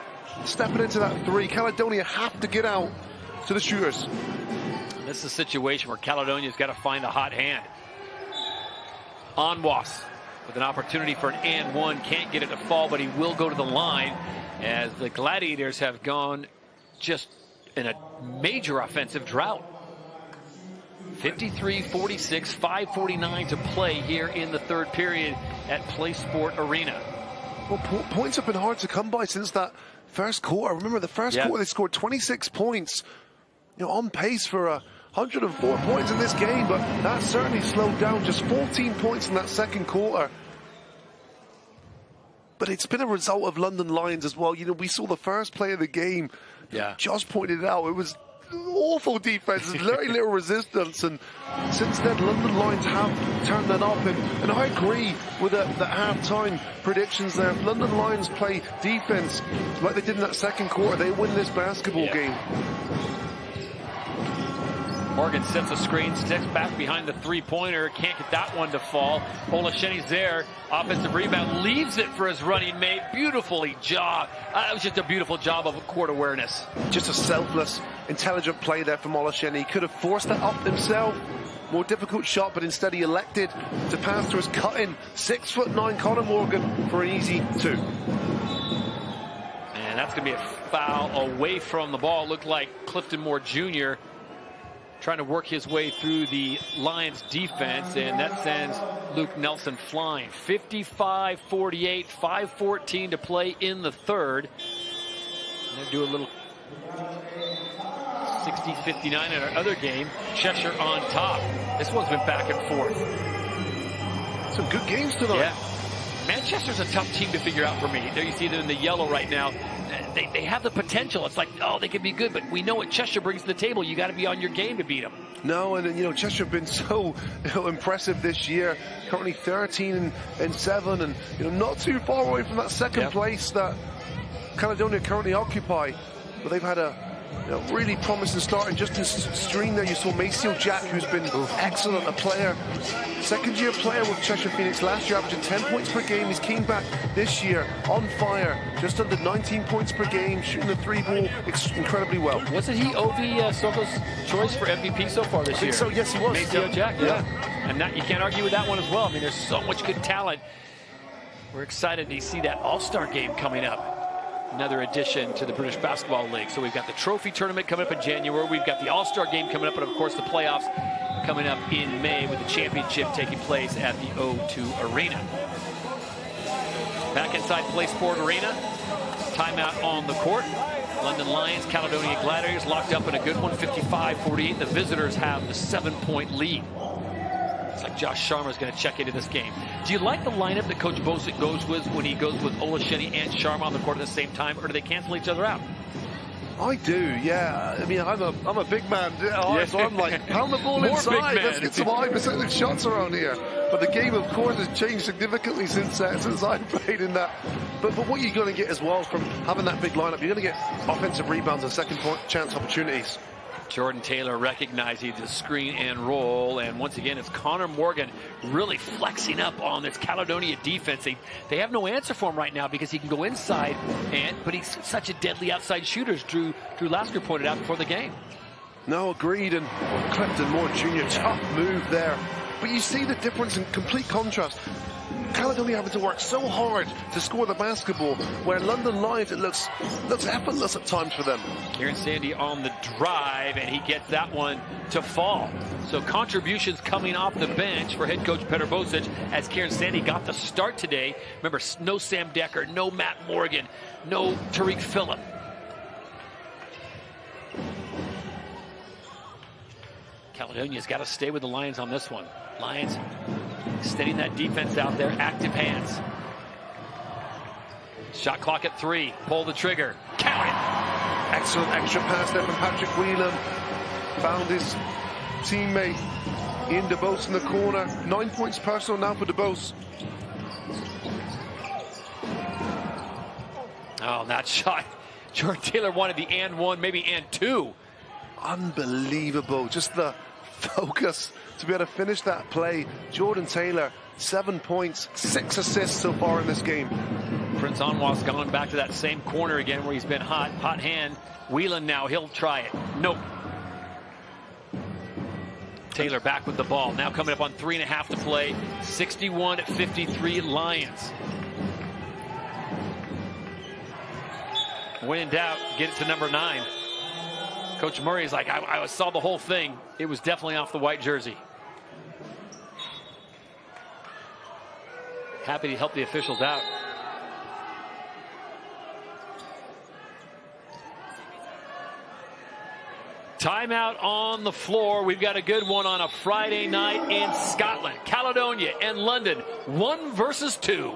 Stepping into that 3. Caledonia have to get out to the shooters. This is a situation where Caledonia's got to find a hot hand. Onwas with an opportunity for an and one. Can't get it to fall, but he will go to the line as the Gladiators have gone just in a major offensive drought. 53-46, 5:49 to play here in the third period at PlaySport Arena. Well, points have been hard to come by since that first quarter. Remember, the first quarter they scored 26 points. You know, on pace for 104 points in this game, but that certainly slowed down. Just 14 points in that second quarter. But it's been a result of London Lions as well. You know, we saw the first play of the game. Josh pointed it out. It was awful defense, very little resistance, and since then London Lions have turned that up, and I agree with the half-time predictions there. If London Lions play defense like they did in that second quarter, they win this basketball game. Morgan sets a screen, sticks back behind the three-pointer, can't get that one to fall. Olasheni's there, offensive rebound, leaves it for his running mate. Beautifully job. That was just a beautiful job of court awareness. Just a selfless, intelligent play there from Olasheni. He could have forced that up himself. More difficult shot, but instead he elected to pass to his cutting 6'9" Conor Morgan for an easy 2. And that's going to be a foul away from the ball. It looked like Clifton Moore Jr. trying to work his way through the Lions defense, and that sends Luke Nelson flying. 55-48, 5:14 to play in the third. And they do a little 60-59 in our other game. Cheshire on top. This one's been back and forth. Some good games tonight. Yeah. Manchester's a tough team to figure out for me. There you see them in the yellow right now. They have the potential. It's like, oh, they could be good, but we know what Cheshire brings to the table. You got to be on your game to beat them. No, and Cheshire have been so impressive this year. Currently 13-7, and not too far away from that second place that Caledonia currently occupy. But they've had a really promising start, and just in stream there you saw Maceo Jack, who's been excellent, a player, second-year player with Cheshire Phoenix last year, averaging 10 points per game. He's came back this year on fire, just under 19 points per game, shooting the three ball incredibly well. Wasn't he Ovi Soko's choice for MVP so far this year? So yes, he was. Maceo Jack, and that, you can't argue with that one as well. I mean, there's so much good talent. We're excited to see that All-Star game coming up. Another addition to the British Basketball League. So we've got the trophy tournament coming up in January. We've got the All-Star game coming up, and of course the playoffs coming up in May, with the championship taking place at the O2 Arena. Back inside Play Sport Arena. Timeout on the court. London Lions, Caledonia Gladiators locked up in a good one, 55-48. The visitors have the 7-point lead. It's like Josh Sharma is going to check into this game. Do you like the lineup that Coach Bosick goes with when he goes with Olasheni and Sharma on the court at the same time, or do they cancel each other out? I do, yeah. I mean, I'm a big man, so I'm like, pound the ball inside. Let's get some high percentage shots around here. But the game, of course, has changed significantly since I played in that. But what you're going to get as well from having that big lineup, you're going to get offensive rebounds and second chance opportunities. Jordan Taylor recognizing the screen and roll, and once again it's Conor Morgan really flexing up on this Caledonia defense. They have no answer for him right now because he can go inside, but he's such a deadly outside shooter, as Drew Lasker pointed out before the game. No, agreed, and Clifton Moore Jr., tough move there. But you see the difference in complete contrast. Caledonia having to work so hard to score the basketball, where London Lions, it looks effortless at times for them. Kieran Sandy on the drive, and he gets that one to fall. So contributions coming off the bench for head coach Peter Bosic, as Kieran Sandy got the start today. Remember, no Sam Decker, no Matt Morgan, no Tariq Phillip. Caledonia's got to stay with the Lions on this one. Lions steadying that defense out there, active hands. Shot clock at 3, pull the trigger, count it. Excellent extra pass there from Patrick Whelan. Found his teammate in DeBose in the corner. 9 points personal now for DeBose. Oh, that shot. Jordan Taylor wanted the and one, maybe and two. Unbelievable, just the focus to be able to finish that play. Jordan Taylor, 7 points, 6 assists so far in this game. Prince Anwar's gone back to that same corner again where he's been hot hand. Whelan now, he'll try it. Nope. Taylor back with the ball. Now coming up on 3.5 to play. 61-53 Lions. When in doubt, get it to number 9. Coach Murray's like, I saw the whole thing. It was definitely off the white jersey. Happy to help the officials out. Timeout on the floor. We've got a good one on a Friday night in Scotland. Caledonia and London, 1 versus 2.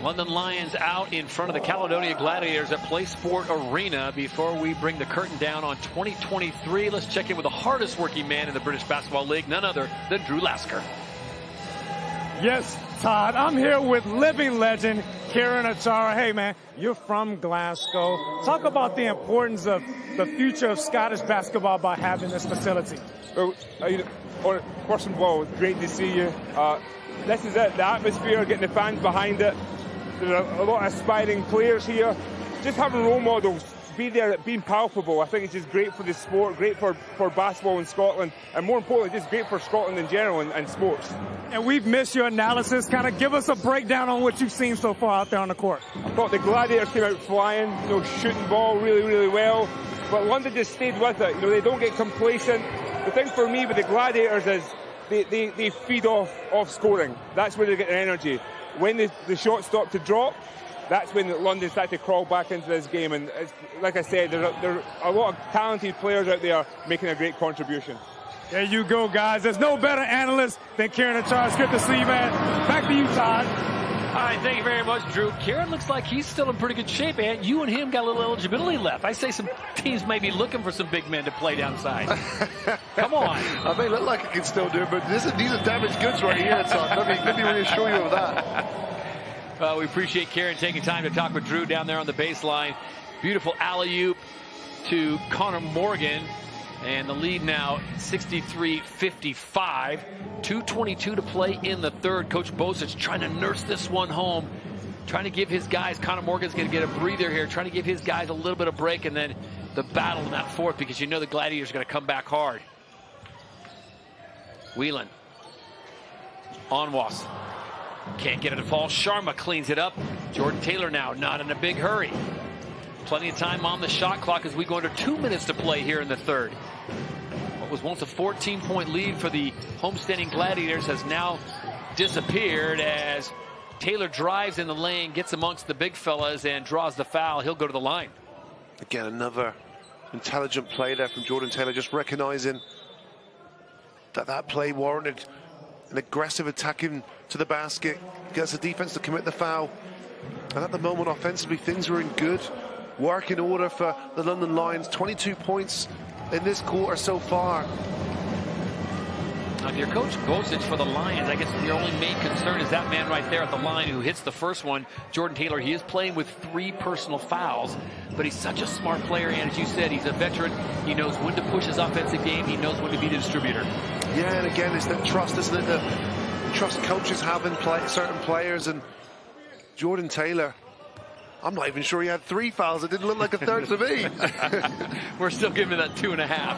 London Lions out in front of the Caledonia Gladiators at Play Sport Arena. Before we bring the curtain down on 2023, let's check in with the hardest working man in the British Basketball League, none other than Drew Lasker. Yes, Todd, I'm here with living legend Kieran Achara. Hey, man, you're from Glasgow. Talk about the importance of the future of Scottish basketball by having this facility. Well, first of all, it's great to see you. This is it, the atmosphere, getting the fans behind it. There are a lot of aspiring players here. Just having role models, be there, being palpable. I think it's just great for the sport, great for basketball in Scotland, and more importantly, just great for Scotland in general and sports. And we've missed your analysis. Kind of give us a breakdown on what you've seen so far out there on the court. I thought the Gladiators came out flying, shooting ball really, really well. But London just stayed with it. They don't get complacent. The thing for me with the Gladiators is they feed off scoring. That's where they get their energy. When the shots start to drop, that's when London start to crawl back into this game. And like I said, there are a lot of talented players out there making a great contribution. There you go, guys. There's no better analyst than Kieran Achara. It's good to see you, man. Back to you, Todd. All right, thank you very much, Drew. Kieran looks like he's still in pretty good shape, man. You and him got a little eligibility left. I say some teams may be looking for some big men to play downside. Come on. I may look like I can still do it, but these are damaged goods right here, Todd. Let me reassure you of that. We appreciate Kieran taking time to talk with Drew down there on the baseline. Beautiful alley-oop to Connor Morgan. And the lead now 63-55. 2:22 to play in the third. Coach Bosich trying to nurse this one home. Trying to give his guys, Connor Morgan's going to get a breather here. Trying to give his guys a little bit of break, and then the battle in that fourth, because you know the Gladiators are going to come back hard. Whelan. Onwas. Can't get it to fall. Sharma cleans it up. Jordan Taylor now not in a big hurry. Plenty of time on the shot clock as we go under 2 minutes to play here in the third. What was once a 14-point lead for the homesteading Gladiators has now disappeared as Taylor drives in the lane, gets amongst the big fellas, and draws the foul. He'll go to the line. Again, another intelligent play there from Jordan Taylor, just recognizing that play warranted an aggressive attack to the basket, gets the defense to commit the foul. And at the moment, offensively, things were in good work in order for the London Lions. 22 points in this quarter so far. Now, if you're Coach Bosich for the Lions, I guess your only main concern is that man right there at the line who hits the first one, Jordan Taylor. He is playing with 3 personal fouls, but he's such a smart player, and as you said, he's a veteran. He knows when to push his offensive game. He knows when to be the distributor. Yeah, and again, it's the trust, isn't it? The trust coaches have in certain players, and Jordan Taylor, I'm not even sure he had 3 fouls. It didn't look like a third to me. We're still giving that 2.5.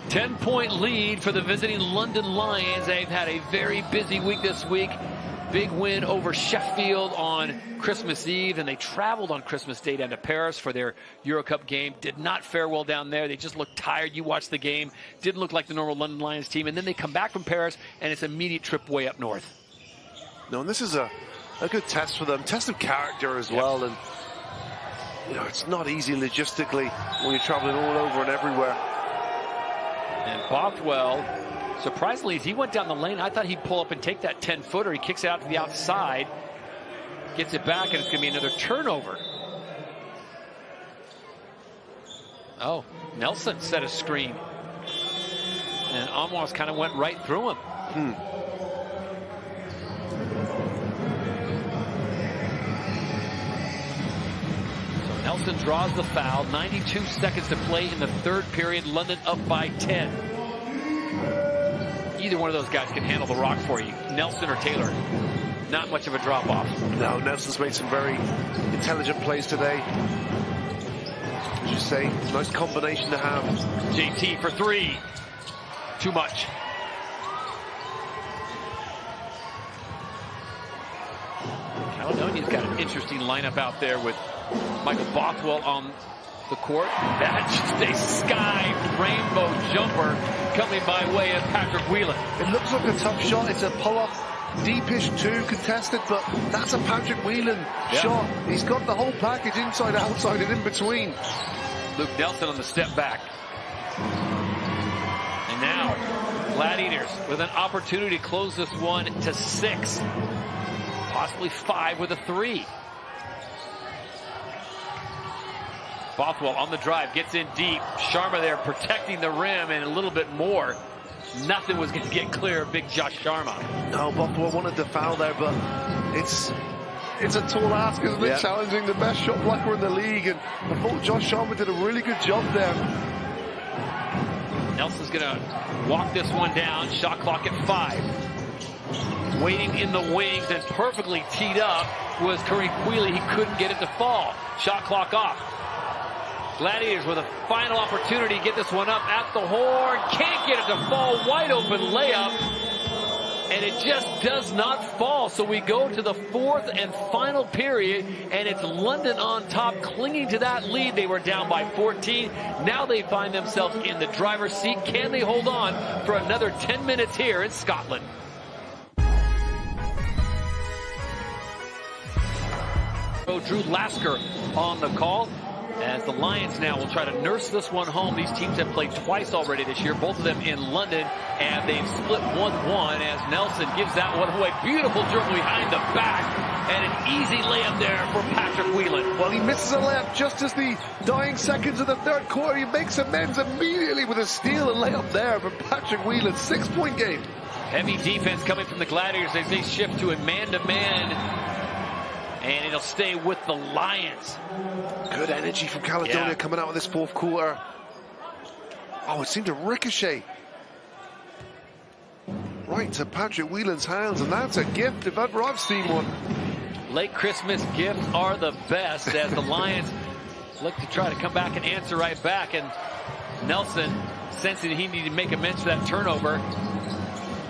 10-point lead for the visiting London Lions. They've had a very busy week this week. Big win over Sheffield on Christmas Eve, and they traveled on Christmas Day down to Paris for their Euro Cup game. Did not fare well down there. They just looked tired. You watched the game. Didn't look like the normal London Lions team. And then they come back from Paris, and it's an immediate trip way up north. No, and this is a good test for them. Test of character as well. And, it's not easy logistically when you're traveling all over and everywhere. And Bothwell, surprisingly, as he went down the lane, I thought he'd pull up and take that 10-footer. He kicks it out to the outside, gets it back, and it's going to be another turnover. Oh, Nelson set a screen. And Onwas kind of went right through him. So Nelson draws the foul. 92 seconds to play in the third period. London up by 10. Either one of those guys can handle the rock for you, Nelson or Taylor. Not much of a drop-off. No, Nelson's made some very intelligent plays today. As you say, nice combination to have. JT for 3. Too much. Caledonia's got an interesting lineup out there with Michael Bothwell on the court. That's just a sky rainbow jumper coming by way of Patrick Whelan. It looks like a tough shot. It's a pull-up, deepish 2 contested, but that's a Patrick Whelan shot. He's got the whole package inside, outside, and in between. Luke Nelson on the step back. And now, Gladiators with an opportunity to close this one to 6. possibly 5 with a 3. Bothwell on the drive, gets in deep. Sharma there protecting the rim and a little bit more. Nothing was going to get clear of big Josh Sharma. No, Bothwell wanted to foul there, but it's a tall ask, isn't it? Challenging the best shot blocker in the league, and I thought Josh Sharma did a really good job there. Nelson's going to walk this one down. Shot clock at 5. Waiting in the wings and perfectly teed up was Kareem Quealy. He couldn't get it to fall. Shot clock off. Gladiators with a final opportunity to get this one up at the horn. Can't get it to fall. Wide open layup. And it just does not fall. So we go to the 4th and final period, and it's London on top, clinging to that lead. They were down by 14. Now they find themselves in the driver's seat. Can they hold on for another 10 minutes here in Scotland? Drew Lasker on the call, as the Lions now will try to nurse this one home. These teams have played twice already this year, both of them in London, and they've split 1-1 as Nelson gives that one away. Beautiful dribble behind the back, and an easy layup there for Patrick Whelan. Well, he misses a layup just as the dying seconds of the 3rd quarter. He makes amends immediately with a steal and layup there for Patrick Whelan. 6-point game. Heavy defense coming from the Gladiators as they shift to a man-to-man. And it'll stay with the Lions. Good energy from Caledonia coming out of this 4th quarter. Oh, it seemed to ricochet right to Patrick Whelan's hands, and that's a gift if ever I've seen one. Late Christmas gifts are the best as the Lions look to try to come back and answer right back. And Nelson, sensing he needed to make amends for that turnover.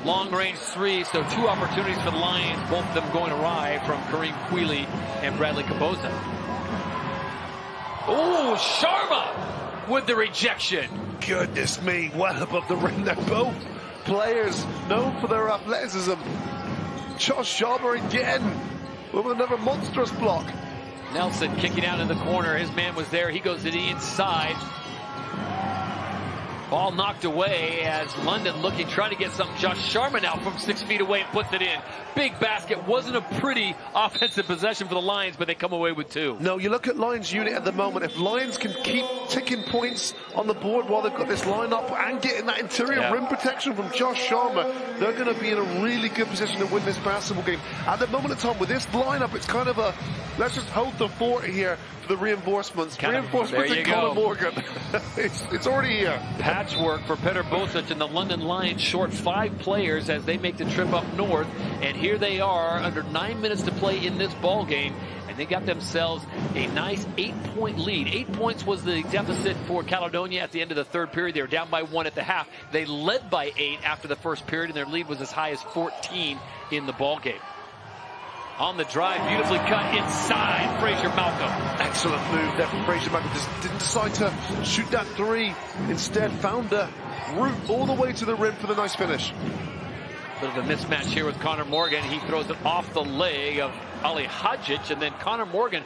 Long-range 3, so 2 opportunities for the Lions, both of them going awry from Kareem Quealy and Bradley Caboza. Oh, Sharma with the rejection. Goodness me, well above the rim. They're both players known for their athleticism. Josh Sharma again with another monstrous block. Nelson kicking out in the corner. His man was there. He goes to the inside. Ball knocked away as London looking, trying to get something. Josh Sharma now from 6 feet away and puts it in. Big basket. Wasn't a pretty offensive possession for the Lions, but they come away with 2. No, you look at Lions' unit at the moment. If Lions can keep ticking points on the board while they've got this lineup and getting that interior rim protection from Josh Sharma, they're going to be in a really good position to win this basketball game. At the moment in time, with this lineup, it's kind of a, let's just hold the fort here for the reinforcements. Reinforcements in Conor Morgan. it's already here. Patchwork for Petr Bosic and the London Lions, short 5 players as they make the trip up north. And here they are under 9 minutes to play in this ball game, and they got themselves a nice 8-point lead. 8 points was the deficit for Caledonia at the end of the 3rd period. They were down by 1 at the half. They led by 8 after the 1st period, and their lead was as high as 14 in the ball game. On the drive, beautifully cut inside, Frazier Malcolm. Excellent move there from Frazier Malcolm. Just didn't decide to shoot that 3. Instead, found a route all the way to the rim for the nice finish. Bit of a mismatch here with Conor Morgan. He throws it off the leg of Ali Hadjic, and then Conor Morgan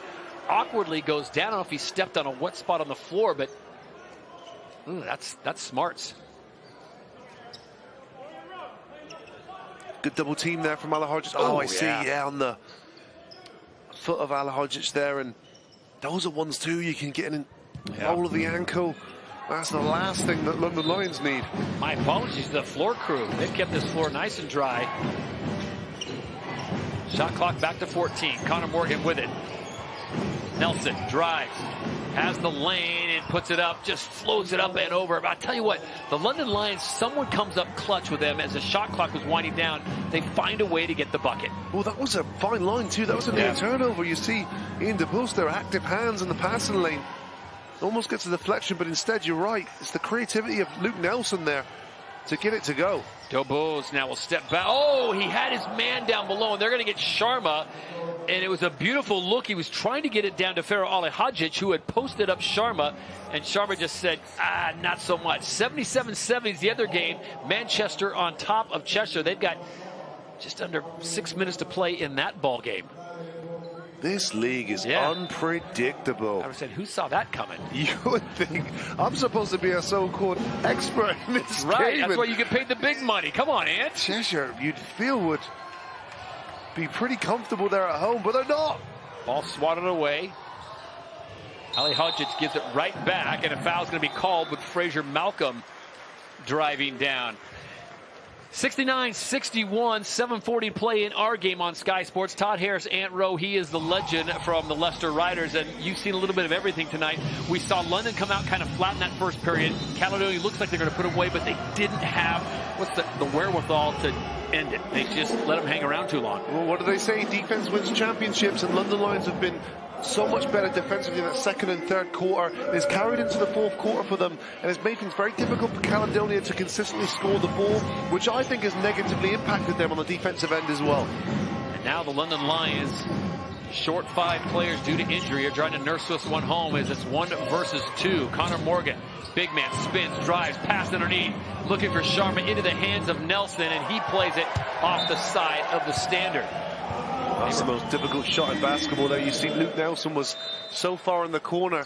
awkwardly goes down. I don't know if he stepped on a wet spot on the floor, but that's smarts. Good double team there from Ali Hadjic. Oh, I see, on the foot of Ali Hadjic there, and those are ones too you can get in roll of the ankle. That's the last thing that London Lions need. My apologies to the floor crew. They've kept this floor nice and dry. Shot clock back to 14. Conor Morgan with it. Nelson drives, has the lane and puts it up, just floats it up and over. But I tell you what, the London Lions, someone comes up clutch with them as the shot clock was winding down. They find a way to get the bucket. Well, that was a fine line too. That was a near turnover. You see Ian DeBose, their active hands in the passing lane. Almost gets a deflection, but instead, you're right. It's the creativity of Luke Nelson there to get it to go. DeBose now will step back. Oh, he had his man down below, and they're going to get Sharma. And it was a beautiful look. He was trying to get it down to Pharaoh Ali Hadjic, who had posted up Sharma. And Sharma just said, not so much. 77-70 is the other game. Manchester on top of Cheshire. They've got just under 6 minutes to play in that ball game. This league is unpredictable. I said, who saw that coming? You would think I'm supposed to be a so-called expert in this game. Right, that's why you get paid the big money. Come on, Ant. Cheshire, you'd feel would be pretty comfortable there at home, but they're not. Ball swatted away. Ali Hodgic gives it right back, and a foul's going to be called with Fraser Malcolm driving down. 69-61, 7:40 play in our game on Sky Sports. Todd Harris, Ant Rowe, he is the legend from the Leicester Riders, and you've seen a little bit of everything tonight. We saw London come out kind of flat in that first period. Caledonia looks like they're going to put away, but they didn't have the wherewithal to end it. They just let them hang around too long. Well, what do they say? Defense wins championships, and London Lions have been so much better defensively in that second and third quarter. It's carried into the fourth quarter for them, and it's made things very difficult for Caledonia to consistently score the ball, which I think has negatively impacted them on the defensive end as well. And now the London Lions, short 5 players due to injury, are trying to nurse this one home as it's 1 versus 2. Connor Morgan, big man, spins, drives, pass underneath, looking for Sharma into the hands of Nelson, and he plays it off the side of the standard. That's the most difficult shot in basketball there. You see Luke Nelson was so far in the corner.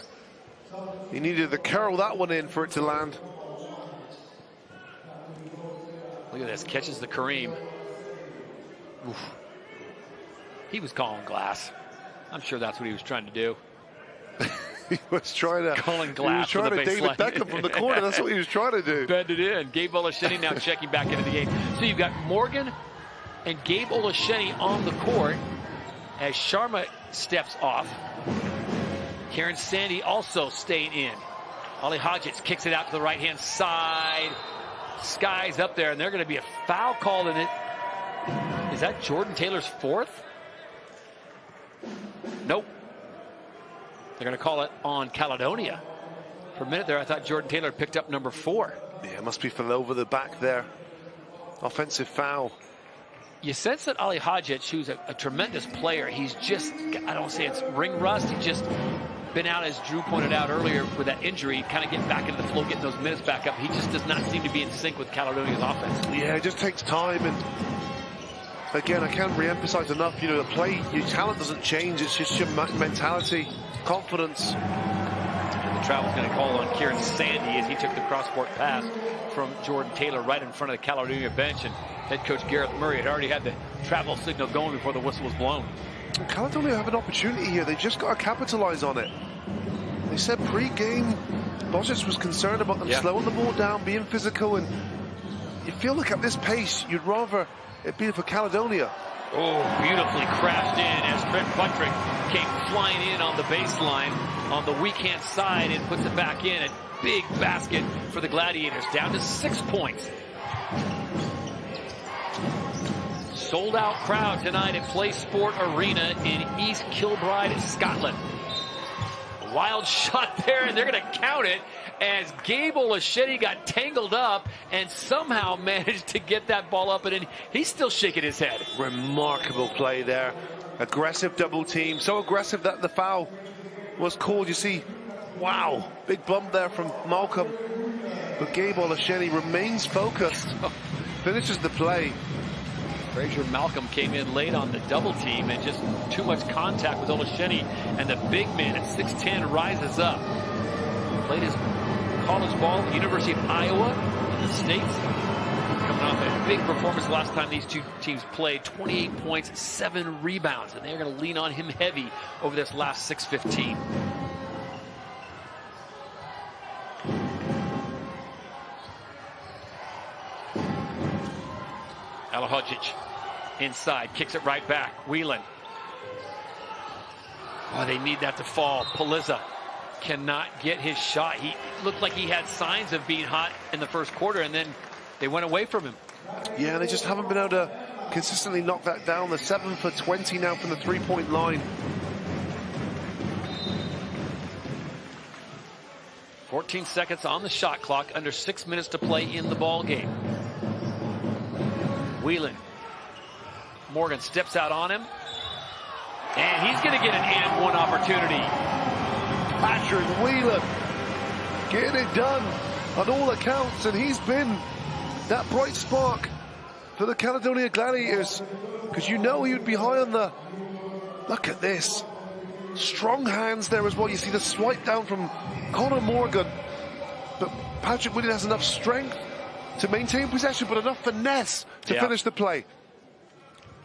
He needed to curl that one in for it to land. Look at this, catches the Kareem. Oof. He was calling glass. I'm sure that's what he was trying to do. He was trying to calling glass. He was trying to David Beckham from the corner. That's what he was trying to do. Bend it in. Gabe Olasheni now checking back into the game. So you've got Morgan and Gabe Olasheni on the court as Sharma steps off. Karen Sandy also staying in. Ali Hodgic kicks it out to the right-hand side. Sky's up there, and they're going to be a foul called in it. Is that Jordan Taylor's 4th? Nope. They're going to call it on Caledonia. For a minute there, I thought Jordan Taylor picked up number 4. Yeah, it must be from over the back there. Offensive foul. You sense that Ali Hodgic, who's a tremendous player, he's just, I don't say it's ring rust, he's just been out, as Drew pointed out earlier, with that injury, kind of getting back into the flow, getting those minutes back up. He just does not seem to be in sync with Caledonia's offense. Yeah, it just takes time, and again, I can't re-emphasize enough, you know, the play, your talent doesn't change, it's just your mentality, confidence. And the travel's going to call on Kieran Sandy as he took the cross-court pass from Jordan Taylor right in front of the Caledonia bench, and head coach Gareth Murray had already had the travel signal going before the whistle was blown. Caledonia have an opportunity here. They just got to capitalize on it. They said pre-game, Bozic was concerned about them slowing the ball down, being physical, and you feel like at this pace, you'd rather it be for Caledonia. Oh, beautifully crashed in as Fred Buttrick came flying in on the baseline on the weak hand side and puts it back in. A big basket for the Gladiators, down to 6 points. Sold out crowd tonight at Play Sport Arena in East Kilbride, Scotland. A wild shot there, and they're going to count it as Gabe Olasheni got tangled up and somehow managed to get that ball up and in. He's still shaking his head. Remarkable play there. Aggressive double team. So aggressive that the foul was called. You see, wow, big bump there from Malcolm. But Gabe Olasheni remains focused. Finishes the play. Fraser Malcolm came in late on the double team and just too much contact with Olasheni, and the big man at 6'10" rises up. Played his college ball at the University of Iowa in the States. Coming off a big performance last time these two teams played. 28 points, 7 rebounds, and they're going to lean on him heavy over this last 6:15. Ali Hodgic inside, kicks it right back. Whelan. Oh, they need that to fall. Paliza cannot get his shot. He looked like he had signs of being hot in the first quarter, and then they went away from him. Yeah, they just haven't been able to consistently knock that down. They're 7 for 20 now from the three-point line. 14 seconds on the shot clock, under 6 minutes to play in the ball game. Whelan. Morgan steps out on him, and he's going to get an and one opportunity. Patrick Whelan getting it done on all accounts, and he's been that bright spark for the Caledonia Gladiators, because you know he would be high on the... Look at this. Strong hands there as well. You see the swipe down from Connor Morgan, but Patrick Whelan has enough strength to maintain possession, but enough finesse to finish the play.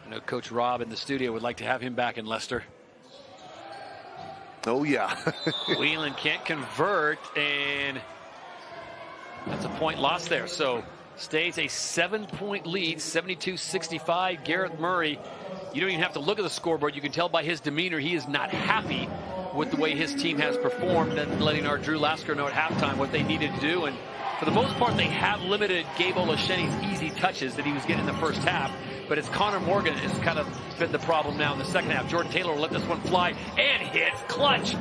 I know Coach Rob in the studio would like to have him back in Leicester. Oh, yeah. Whelan can't convert, and that's a point lost there. So stays a 7-point lead, 72-65. Gareth Murray, you don't even have to look at the scoreboard. You can tell by his demeanor he is not happy with the way his team has performed, and letting our Drew Lasker know at halftime what they needed to do. And for the most part, they have limited Gabe Olasheni's easy touches that he was getting in the first half. But it's Connor Morgan has kind of been the problem now in the second half. Jordan Taylor will let this one fly and hits clutch.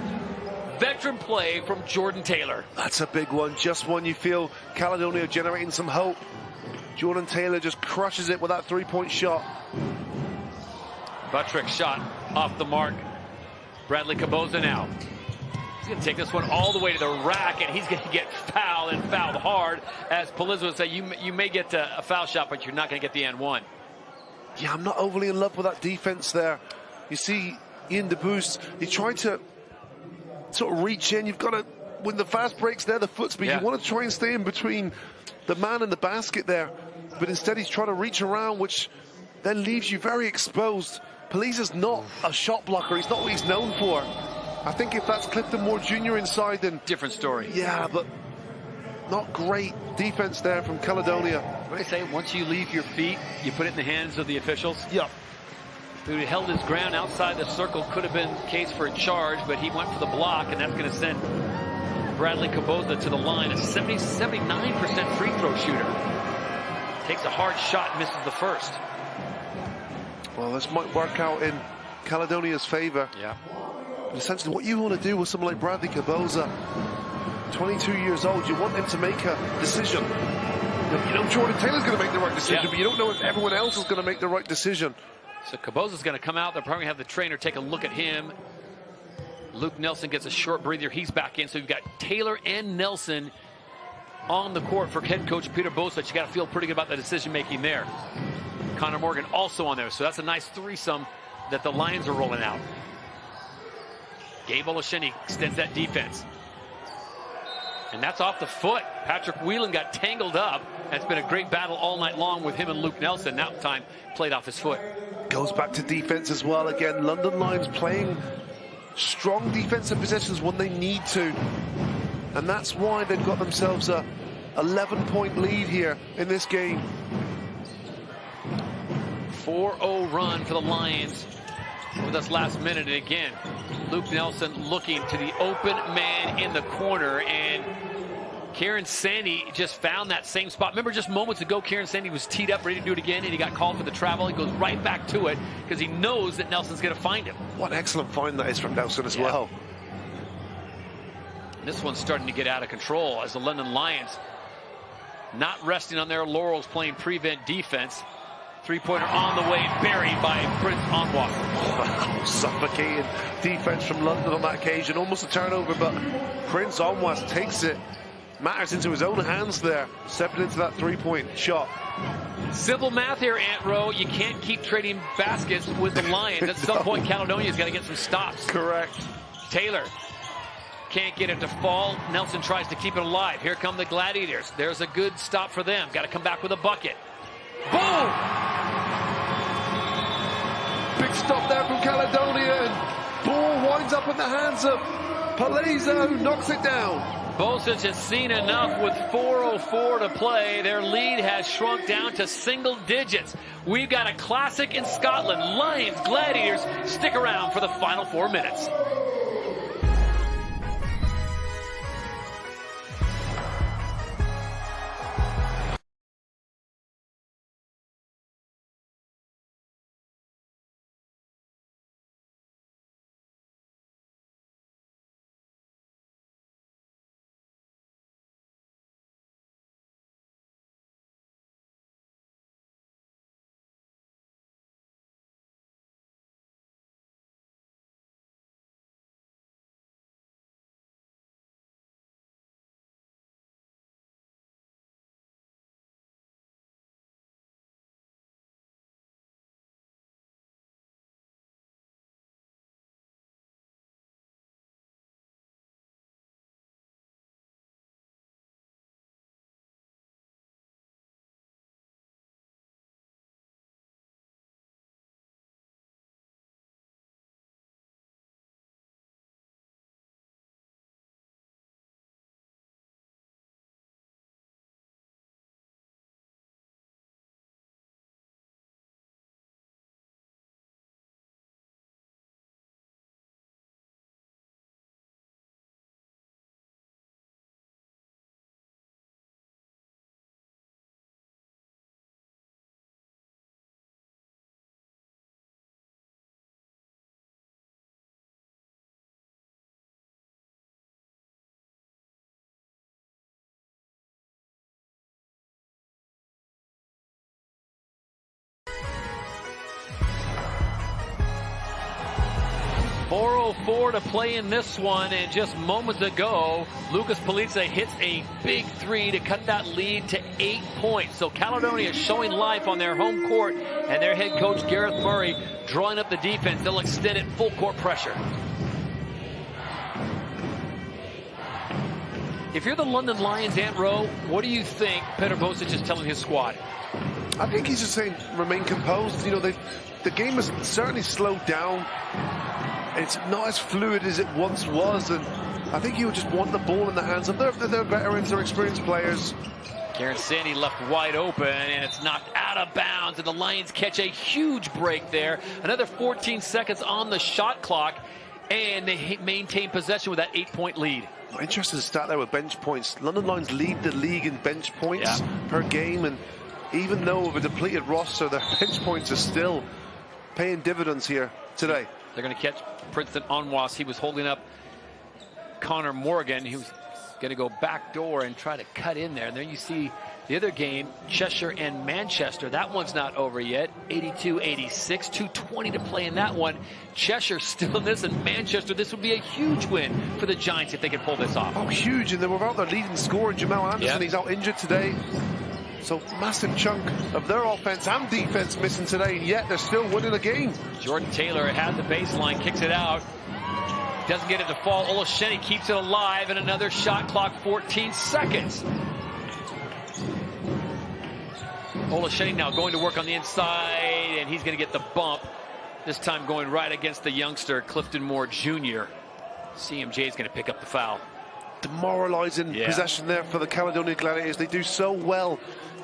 Veteran play from Jordan Taylor. That's a big one. Just when you feel Caledonia generating some hope, Jordan Taylor just crushes it with that three-point shot. Buttrick shot off the mark. Bradley Caboza now. He's going to take this one all the way to the rack, and he's going to get fouled, and fouled hard. As Palizza would say, you may get a foul shot, but you're not going to get the and one. Yeah, I'm not overly in love with that defense there. You see Ian DeBoost, he tried to sort of reach in. You've got to, when the fast breaks there, the foot speed, you want to try and stay in between the man and the basket there. But instead he's trying to reach around, which then leaves you very exposed. Palizza's not a shot blocker. He's not what he's known for. I think if that's Clifton Moore Jr. inside, then different story. Yeah, but not great defense there from Caledonia. What I say, once you leave your feet, you put it in the hands of the officials. Yep. Who held his ground outside the circle, could have been case for a charge, but he went for the block, and that's going to send Bradley Caboza to the line. A 79% free throw shooter. Takes a hard shot, misses the first. Well, this might work out in Caledonia's favor. Yeah. But essentially, what you want to do with someone like Bradley Caboza, 22 years old, you want him to make a decision. You know Jordan Taylor's going to make the right decision, but you don't know if everyone else is going to make the right decision. So Caboza's going to come out. They're probably going to have the trainer take a look at him. Luke Nelson gets a short breather. He's back in. So you've got Taylor and Nelson on the court for head coach Peter Bosich. You got to feel pretty good about the decision making there. Connor Morgan also on there. So that's a nice threesome that the Lions are rolling out. Gabe Olasheni extends that defense. And that's off the foot. Patrick Whelan got tangled up. That's been a great battle all night long with him and Luke Nelson. That time played off his foot. Goes back to defense as well. Again, London Lions playing strong defensive possessions when they need to. And that's why they've got themselves a 11-point lead here in this game. 4-0 run for the Lions over this last minute. And again, Luke Nelson looking to the open man in the corner, and Karen Sandy just found that same spot. Remember just moments ago, Karen Sandy was teed up, ready to do it again, and he got called for the travel. He goes right back to it because he knows that Nelson's going to find him. What an excellent find that is from Nelson as well. This one's starting to get out of control as the London Lions not resting on their laurels, playing prevent defense. Three-pointer on the way, buried by Prince Onwa. Wow, suffocating defense from London on that occasion. Almost a turnover, but Prince Onwa takes it. Matters into his own hands there, stepping into that three-point shot. Simple math here, Ant Rowe. You can't keep trading baskets with the Lions. At some point, Caledonia's got to get some stops. Correct. Taylor can't get it to fall. Nelson tries to keep it alive. Here come the Gladiators. There's a good stop for them. Got to come back with a bucket. Boom! Big stop there from Caledonia, and ball winds up in the hands of Palizza, who knocks it down. Bosich has seen enough with 4:04 to play. Their lead has shrunk down to single digits. We've got a classic in Scotland. Lions, Gladiators, stick around for the final 4 minutes. 4:04 to play in this one, and just moments ago, Lucas Police hits a big three to cut that lead to 8 points. So Caledonia is showing life on their home court, and their head coach Gareth Murray drawing up the defense. They'll extend it full court pressure. If you're the London Lions, Ant Rowe, what do you think Peter Bosic is telling his squad? I think he's just saying remain composed. You know, the game has certainly slowed down. It's not as fluid as it once was, and I think you just want the ball in the hands of their veterans, their experienced players. Kieran Sandy left wide open, and it's knocked out of bounds, and the Lions catch a huge break there. Another 14 seconds on the shot clock, and they maintain possession with that 8-point lead. Interesting stat there with bench points. London Lions lead the league in bench points per game, and even though with a depleted roster, their bench points are still paying dividends here today. They're going to catch Princeton Onwas. He was holding up Connor Morgan. He was going to go backdoor and try to cut in there. And there you see the other game, Cheshire and Manchester. That one's not over yet. 82-86, 2:20 to play in that one. Cheshire still in this, and Manchester, this would be a huge win for the Giants if they could pull this off. Oh, huge, and they were without their leading scorer, Jamal Anderson. He's out injured today. So massive chunk of their offense and defense missing today, and yet they're still winning the game. Jordan Taylor had the baseline, kicks it out. Doesn't get it to fall. Olasheni keeps it alive, and another shot clock, 14 seconds. Olasheni now going to work on the inside, and he's going to get the bump. This time going right against the youngster, Clifton Moore Jr. CMJ is going to pick up the foul. Demoralizing possession there for the Caledonia Gladiators. They do so well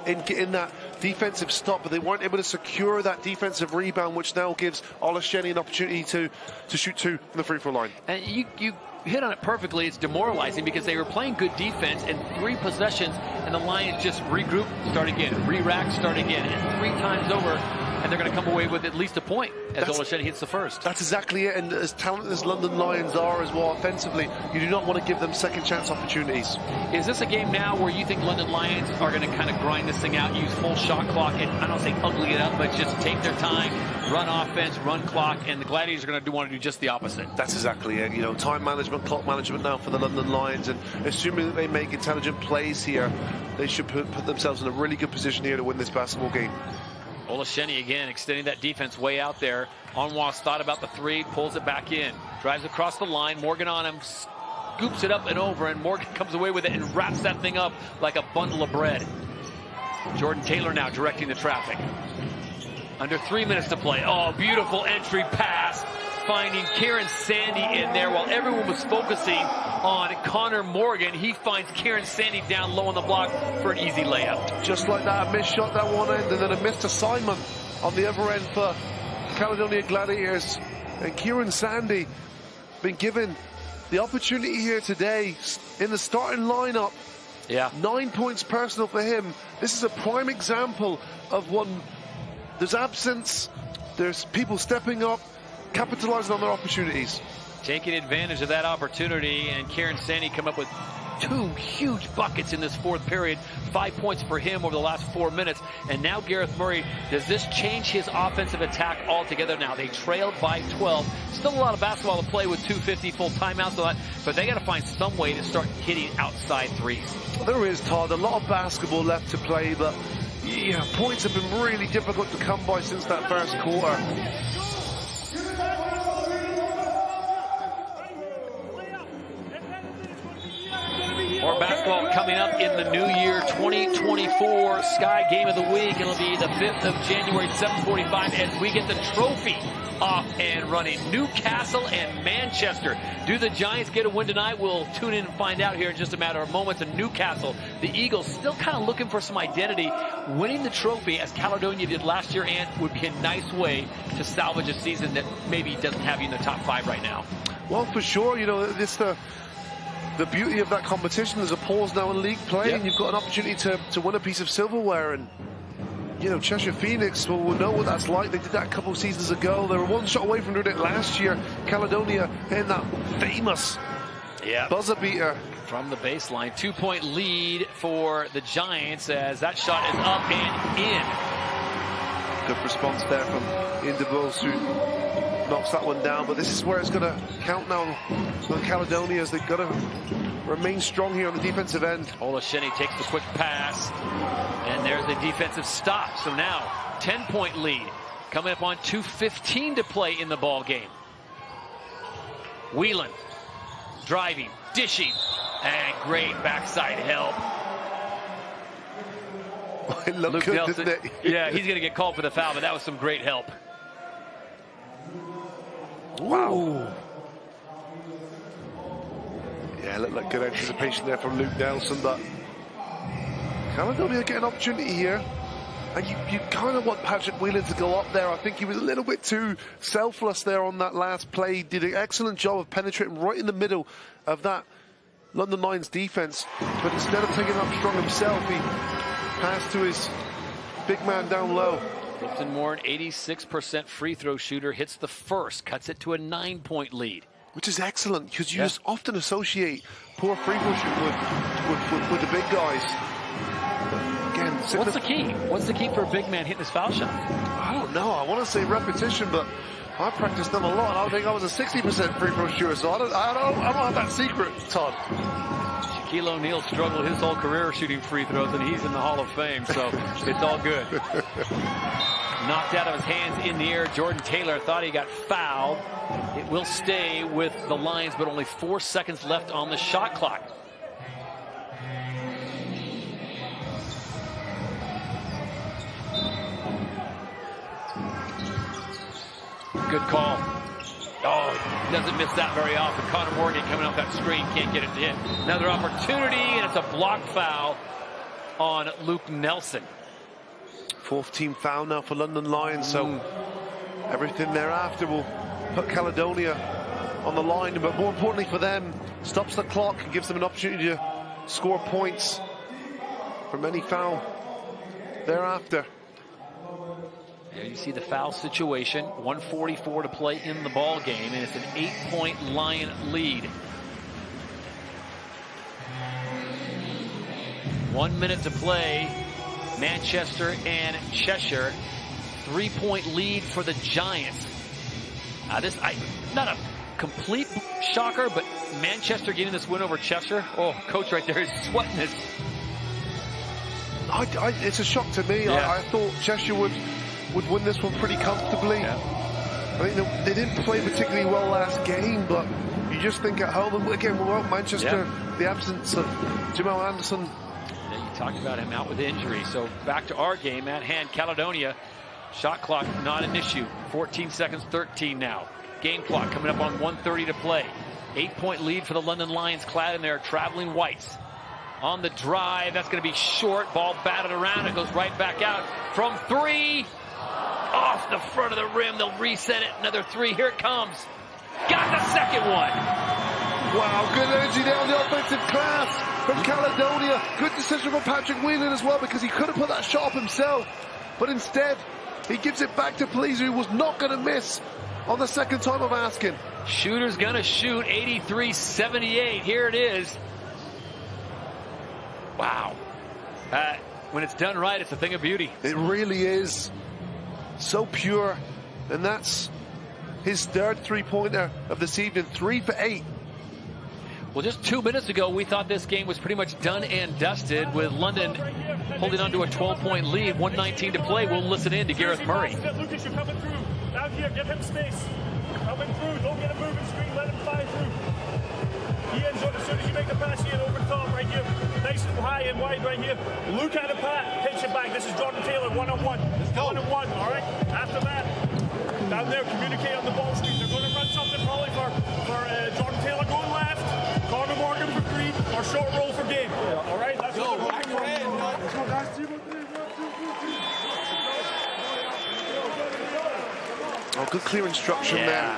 in getting that defensive stop, but they weren't able to secure that defensive rebound, which now gives Olasheni an opportunity to shoot two from the free throw line. And you hit on it perfectly. It's demoralizing because they were playing good defense in 3 possessions, and the Lions just regroup, start again, re-rack, start again, and 3 times over, and they're going to come away with at least a point as Olasheni hits the first. That's exactly it, and as talented as London Lions are as well offensively, you do not want to give them second chance opportunities. Is this a game now where you think London Lions are going to kind of grind this thing out, use full shot clock, and I don't say ugly it up, but just take their time, run offense, run clock, and the Gladiators are going to want to do just the opposite? That's exactly it. You know, time management, clock management now for the London Lions, and assuming that they make intelligent plays here, they should put themselves in a really good position here to win this basketball game. Olasheni again extending that defense way out there. Onwas thought about the 3, pulls it back in, drives across the line. Morgan on him, scoops it up and over, and Morgan comes away with it and wraps that thing up like a bundle of bread. Jordan Taylor now directing the traffic. Under 3 minutes to play. Oh, beautiful entry pass, finding Kieran Sandy in there while everyone was focusing on Connor Morgan. He finds Kieran Sandy down low on the block for an easy layup. Just like that, a missed shot that one end, and then a missed assignment on the other end for Caledonia Gladiators. And Kieran Sandy been given the opportunity here today in the starting lineup. 9 points personal for him. This is a prime example of when there's absence, there's people stepping up, capitalizing on their opportunities. Taking advantage of that opportunity, and Kieran Sandy come up with 2 huge buckets in this 4th period. 5 points for him over the last 4 minutes. And now Gareth Murray, does this change his offensive attack altogether now? They trailed by 12. Still a lot of basketball to play with 2:50 full timeouts, but they got to find some way to start hitting outside threes. There is, Todd, a lot of basketball left to play, but points have been really difficult to come by since that first quarter. More basketball coming up in the new year, 2024 Sky Game of the Week. It'll be the 5th of January, 7:45, as we get the trophy off and running. Newcastle and Manchester. Do the Giants get a win tonight? We'll tune in and find out here in just a matter of moments. And Newcastle, the Eagles, still kind of looking for some identity. Winning the trophy, as Caledonia did last year, and would be a nice way to salvage a season that maybe doesn't have you in the top 5 right now. Well, for sure, you know, this the beauty of that competition. There's a pause now in league play, and you've got an opportunity to win a piece of silverware. And you know, Cheshire Phoenix will know what that's like. They did that a couple of seasons ago. They were 1 shot away from doing it last year. Caledonia in that famous buzzer beater from the baseline. 2-point lead for the Giants as that shot is up and in. Good response there from Indebos, who knocks that one down. But this is where it's going to count now on Caledonia, as they've got to remain strong here on the defensive end. Olasheni takes the quick pass, and there's the defensive stop. So now 10-point lead coming up on 2:15 to play in the ball game. Whelan driving, dishing, and great backside help. It looked Luke good, Nelson, didn't it? yeah, he's going to get called for the foul, but that was some great help. Wow. Yeah, looked like good anticipation there from Luke Nelson, but Caledonia get an opportunity here. And you kind of want Patrick Whelan to go up there. I think he was a little bit too selfless there on that last play. He did an excellent job of penetrating right in the middle of that London Lions defense. But instead of taking it up strong himself, he passed to his big man down low. Clifton Moore, an 86% free throw shooter, hits the first, cuts it to a 9-point lead. Which is excellent, because you just often associate poor free throw shooting with the big guys. But again, what's the key? What's the key for a big man hitting his foul shot? I don't know. I want to say repetition, but I practiced them a lot. I think I was a 60% free throw shooter, so I don't have that secret, Todd. Shaquille O'Neal struggled his whole career shooting free throws, and he's in the Hall of Fame, so it's all good. Knocked out of his hands in the air. Jordan Taylor thought he got fouled. It will stay with the Lions, but only 4 seconds left on the shot clock. Good call. Oh, doesn't miss that very often. Connor Morgan coming off that screen, can't get it to hit. Another opportunity, and it's a blocked foul on Luke Nelson. 4th team foul now for London Lions, so everything thereafter will put Caledonia on the line, but more importantly for them, stops the clock and gives them an opportunity to score points from any foul thereafter. There you see the foul situation. 1:44 to play in the ball game, and it's an 8-point Lion lead. 1 minute to play. Manchester and Cheshire. 3-point lead for the Giants. Not a complete shocker, but Manchester getting this win over Cheshire. Oh, coach right there is sweating his. It's a shock to me. Yeah. I thought Cheshire would win this one pretty comfortably. Yeah. I mean, they didn't play particularly well last game, but you just think at home, and again, well, Manchester, the absence of Jamal Anderson. Yeah, you talked about him out with injury. So back to our game at hand. Caledonia, shot clock not an issue. 14 seconds, 13 now. Game clock coming up on 1:30 to play. 8-point lead for the London Lions, clad in their traveling whites. On the drive, that's going to be short. Ball batted around. It goes right back out from 3. Off the front of the rim. They'll reset it. Another 3. Here it comes. Got the second one. Wow, good energy there on the offensive class from Caledonia. Good decision from Patrick Whelan as well, because he could have put that shot up himself. But instead, he gives it back to Pleaser, who was not going to miss on the second time of asking. Shooter's going to shoot. 83-78. Here it is. Wow. When it's done right, it's a thing of beauty. It really is. So pure. And that's his 3rd three-pointer of this evening. 3 for 8. Well, just 2 minutes ago, we thought this game was pretty much done and dusted, with London holding on to a 12-point lead. 1:19 to play. We'll listen in to Gareth Murray. Lucas, you're coming through. Down here, give him space. Coming through. Don't get a moving screen. Let him fly through. He ends on as soon as you make the pass. He over top right here. Nice and high and wide right here. Luke at a pat. Pitch it back. This is Jordan Taylor. 1-on-1. 1-on-1. All right. After that, down there, communicate on the ball screen. They're going to run something probably for Jordan Taylor going left. Connor Morgan for 3, or short roll for game. All right. That's what they're looking for. Oh, good clear instruction there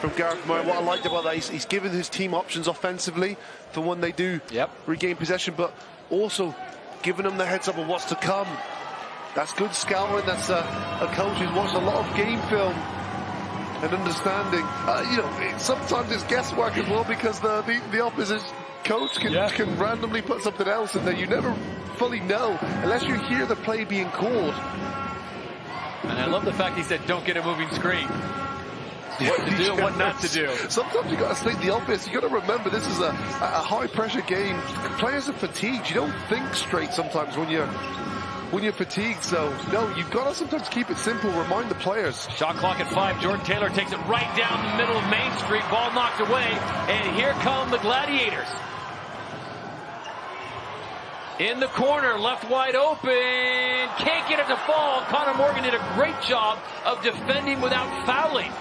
from Gareth Murray. What I liked about that, he's given his team options offensively for when they do regain possession, but also giving them the heads up of what's to come. That's good scouting. That's a coach who's watched a lot of game film and understanding. Sometimes it's guesswork as well, because the opposite coach can randomly put something else in there. You never fully know unless you hear the play being called. And I love the fact he said, don't get a moving screen. What to do and what not to do. Sometimes you got to state the obvious. You got to remember this is a high-pressure game. Players are fatigued. You don't think straight sometimes when you're fatigued. So no, you've got to sometimes keep it simple. Remind the players. Shot clock at 5. Jordan Taylor takes it right down the middle of Main Street. Ball knocked away, and here come the Gladiators. In the corner, left wide open. Can't get it to fall. Connor Morgan did a great job of defending without fouling.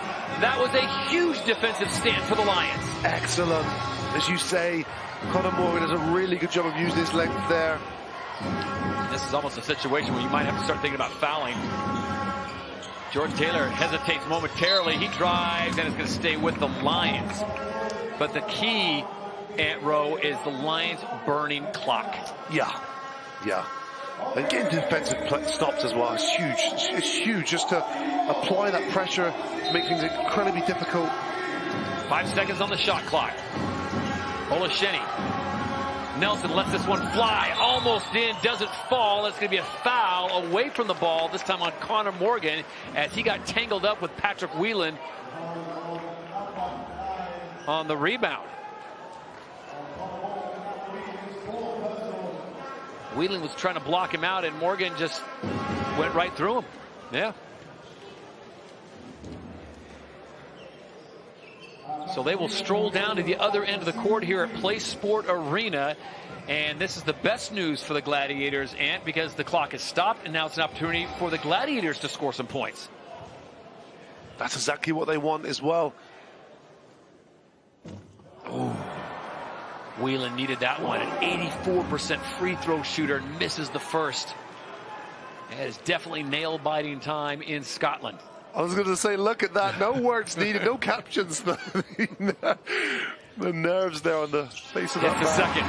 That was a huge defensive stand for the Lions. Excellent. As you say, Connor Morgan does a really good job of using his length there. This is almost a situation where you might have to start thinking about fouling. Jordan Taylor hesitates momentarily. He drives and is going to stay with the Lions. But the key, Ant Rowe, is the Lions' burning clock. Yeah. And getting defensive stops as well is huge. It's huge just to apply that pressure to make things incredibly difficult. 5 seconds on the shot clock. Olasheni. Nelson lets this one fly. Almost in, doesn't fall. It's going to be a foul away from the ball, this time on Connor Morgan, as he got tangled up with Patrick Whelan on the rebound. Whelan was trying to block him out, and Morgan just went right through him. Yeah. So they will stroll down to the other end of the court here at Play Sport Arena. And this is the best news for the Gladiators, Ant, because the clock has stopped, and now it's an opportunity for the Gladiators to score some points. That's exactly what they want as well. Ooh. Whelan needed that one. An 84% free throw shooter, misses the first. It is definitely nail-biting time in Scotland. I was going to say, look at that. No words needed, no captions. The nerves there on the face of that man. It's the second.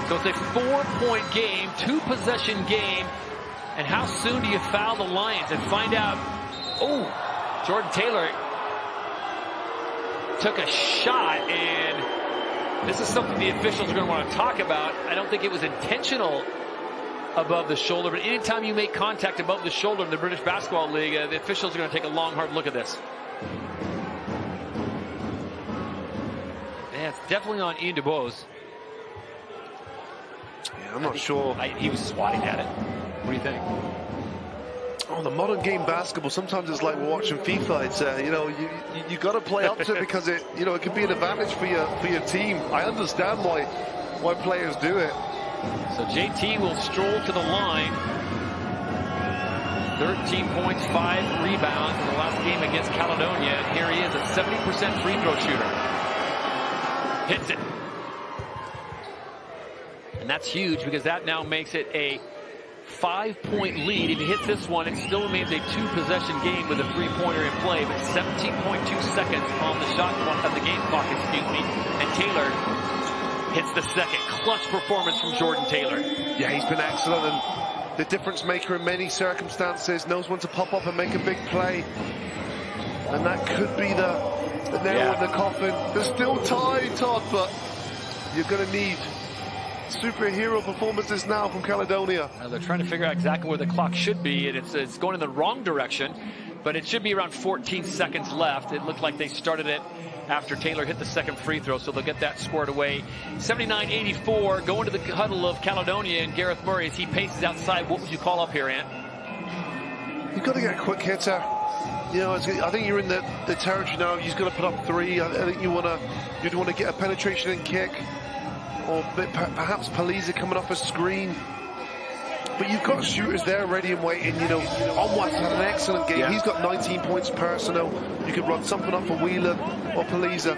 So it's a 4-point game, 2-possession game. And how soon do you foul the Lions and find out? Oh, Jordan Taylor took a shot, and this is something the officials are going to want to talk about. I don't think it was intentional above the shoulder, but anytime you make contact above the shoulder in the British Basketball League, the officials are going to take a long, hard look at this. Yeah, it's definitely on Ian DuBose. Yeah, I'm not sure. He was swatting at it. What do you think? Oh, the modern game basketball, sometimes it's like we're watching FIFA. It's you know, you got to play up to it because it can be an advantage for your team. I understand why players do it. So JT will stroll to the line. 13 points, 5 rebounds in the last game against Caledonia. And here he is, a 70% free throw shooter. Hits it. And that's huge because that now makes it a 5-point lead. If he hits this one, it still remains a 2-possession game with a 3-pointer in play, but 17.2 seconds on the shot clock, of the game clock, and Taylor hits the second. Clutch performance from Jordan Taylor. Yeah, he's been excellent and the difference maker in many circumstances. Knows when to pop up and make a big play. And that could be the nail in the coffin. There's still time, Todd, but you're going to need superhero performances now from Caledonia. They're trying to figure out exactly where the clock should be, and it's going in the wrong direction, but it should be around 14 seconds left. It looked like they started it after Taylor hit the second free throw, so they'll get that squared away. 79-84, going to the huddle of Caledonia, and Gareth Murray, as he paces outside. What would you call up here, Ant? You've got to get a quick hitter. You know, I think you're in the territory now. You've got to put up 3. I think you'd want to get a penetration and kick, or perhaps Paliza coming off a screen. But you've got shooters there ready and waiting. You know, Onwat's had an excellent game. Yeah. He's got 19 points personal. You could run something up for Wheeler or Paliza.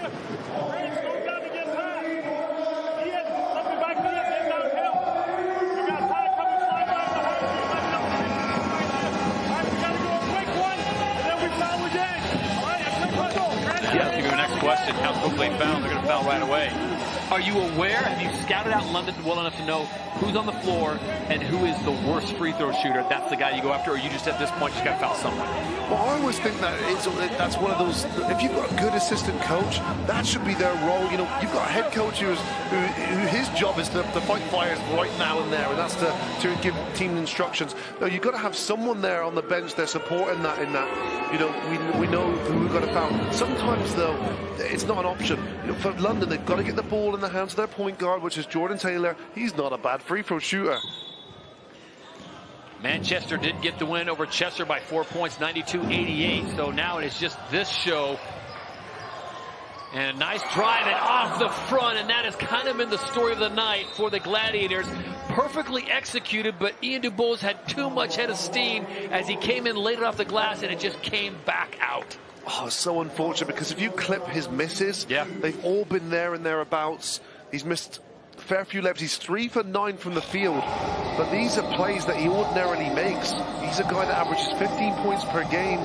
Yeah, to your next question, how quickly foul? They're going to foul right away. Are you aware? Have you scouted out London well enough to know who's on the floor and who is the worst free throw shooter? That's the guy you go after, or you just at this point just got to foul someone? Well, I always think that's one of those. If you've got a good assistant coach, that should be their role. You know, you've got a head coach who his job is to fight fires right now and there, and that's to give team instructions. No, you've got to have someone there on the bench there supporting that. In that, you know, we know who we've got to foul. Sometimes though, it's not an option. You know, for London, they've got to get the ball in the hands of their point guard, which is Jordan Taylor. He's not a bad free throw shooter. Manchester did get the win over Chester by 4 points, 92-88. So now it is just this show. And a nice drive and off the front, and that has kind of been the story of the night for the Gladiators. Perfectly executed, but Ian DuBose had too much head of steam as he came in, laid it off the glass, and it just came back out. Oh, so unfortunate, because if you clip his misses, they've all been there and thereabouts. He's missed a fair few layups. He's 3 for 9 from the field, but these are plays that he ordinarily makes. He's a guy that averages 15 points per game.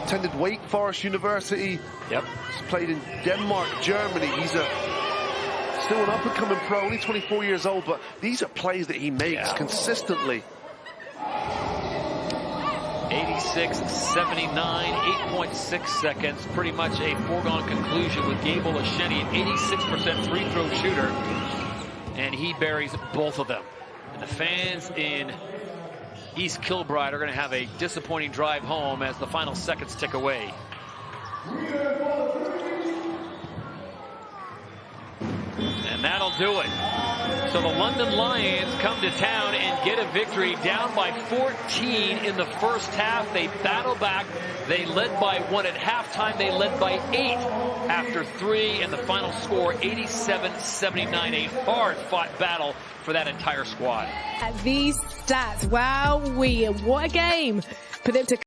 Attended Wake Forest University. He's played in Denmark, Germany. He's still an up-and-coming pro, only 24 years old, but these are plays that he makes consistently. 86-79, 8.6 seconds. Pretty much a foregone conclusion with Gabe Olasheni, an 86% free throw shooter, and he buries both of them. And the fans in East Kilbride are going to have a disappointing drive home as the final seconds tick away. And that'll do it. So the London Lions come to town and get a victory, down by 14 in the first half. They battle back. They led by 1 at halftime. They led by 8 after 3, and the final score 87-79. A hard-fought battle for that entire squad. These stats, wow, what a game for them to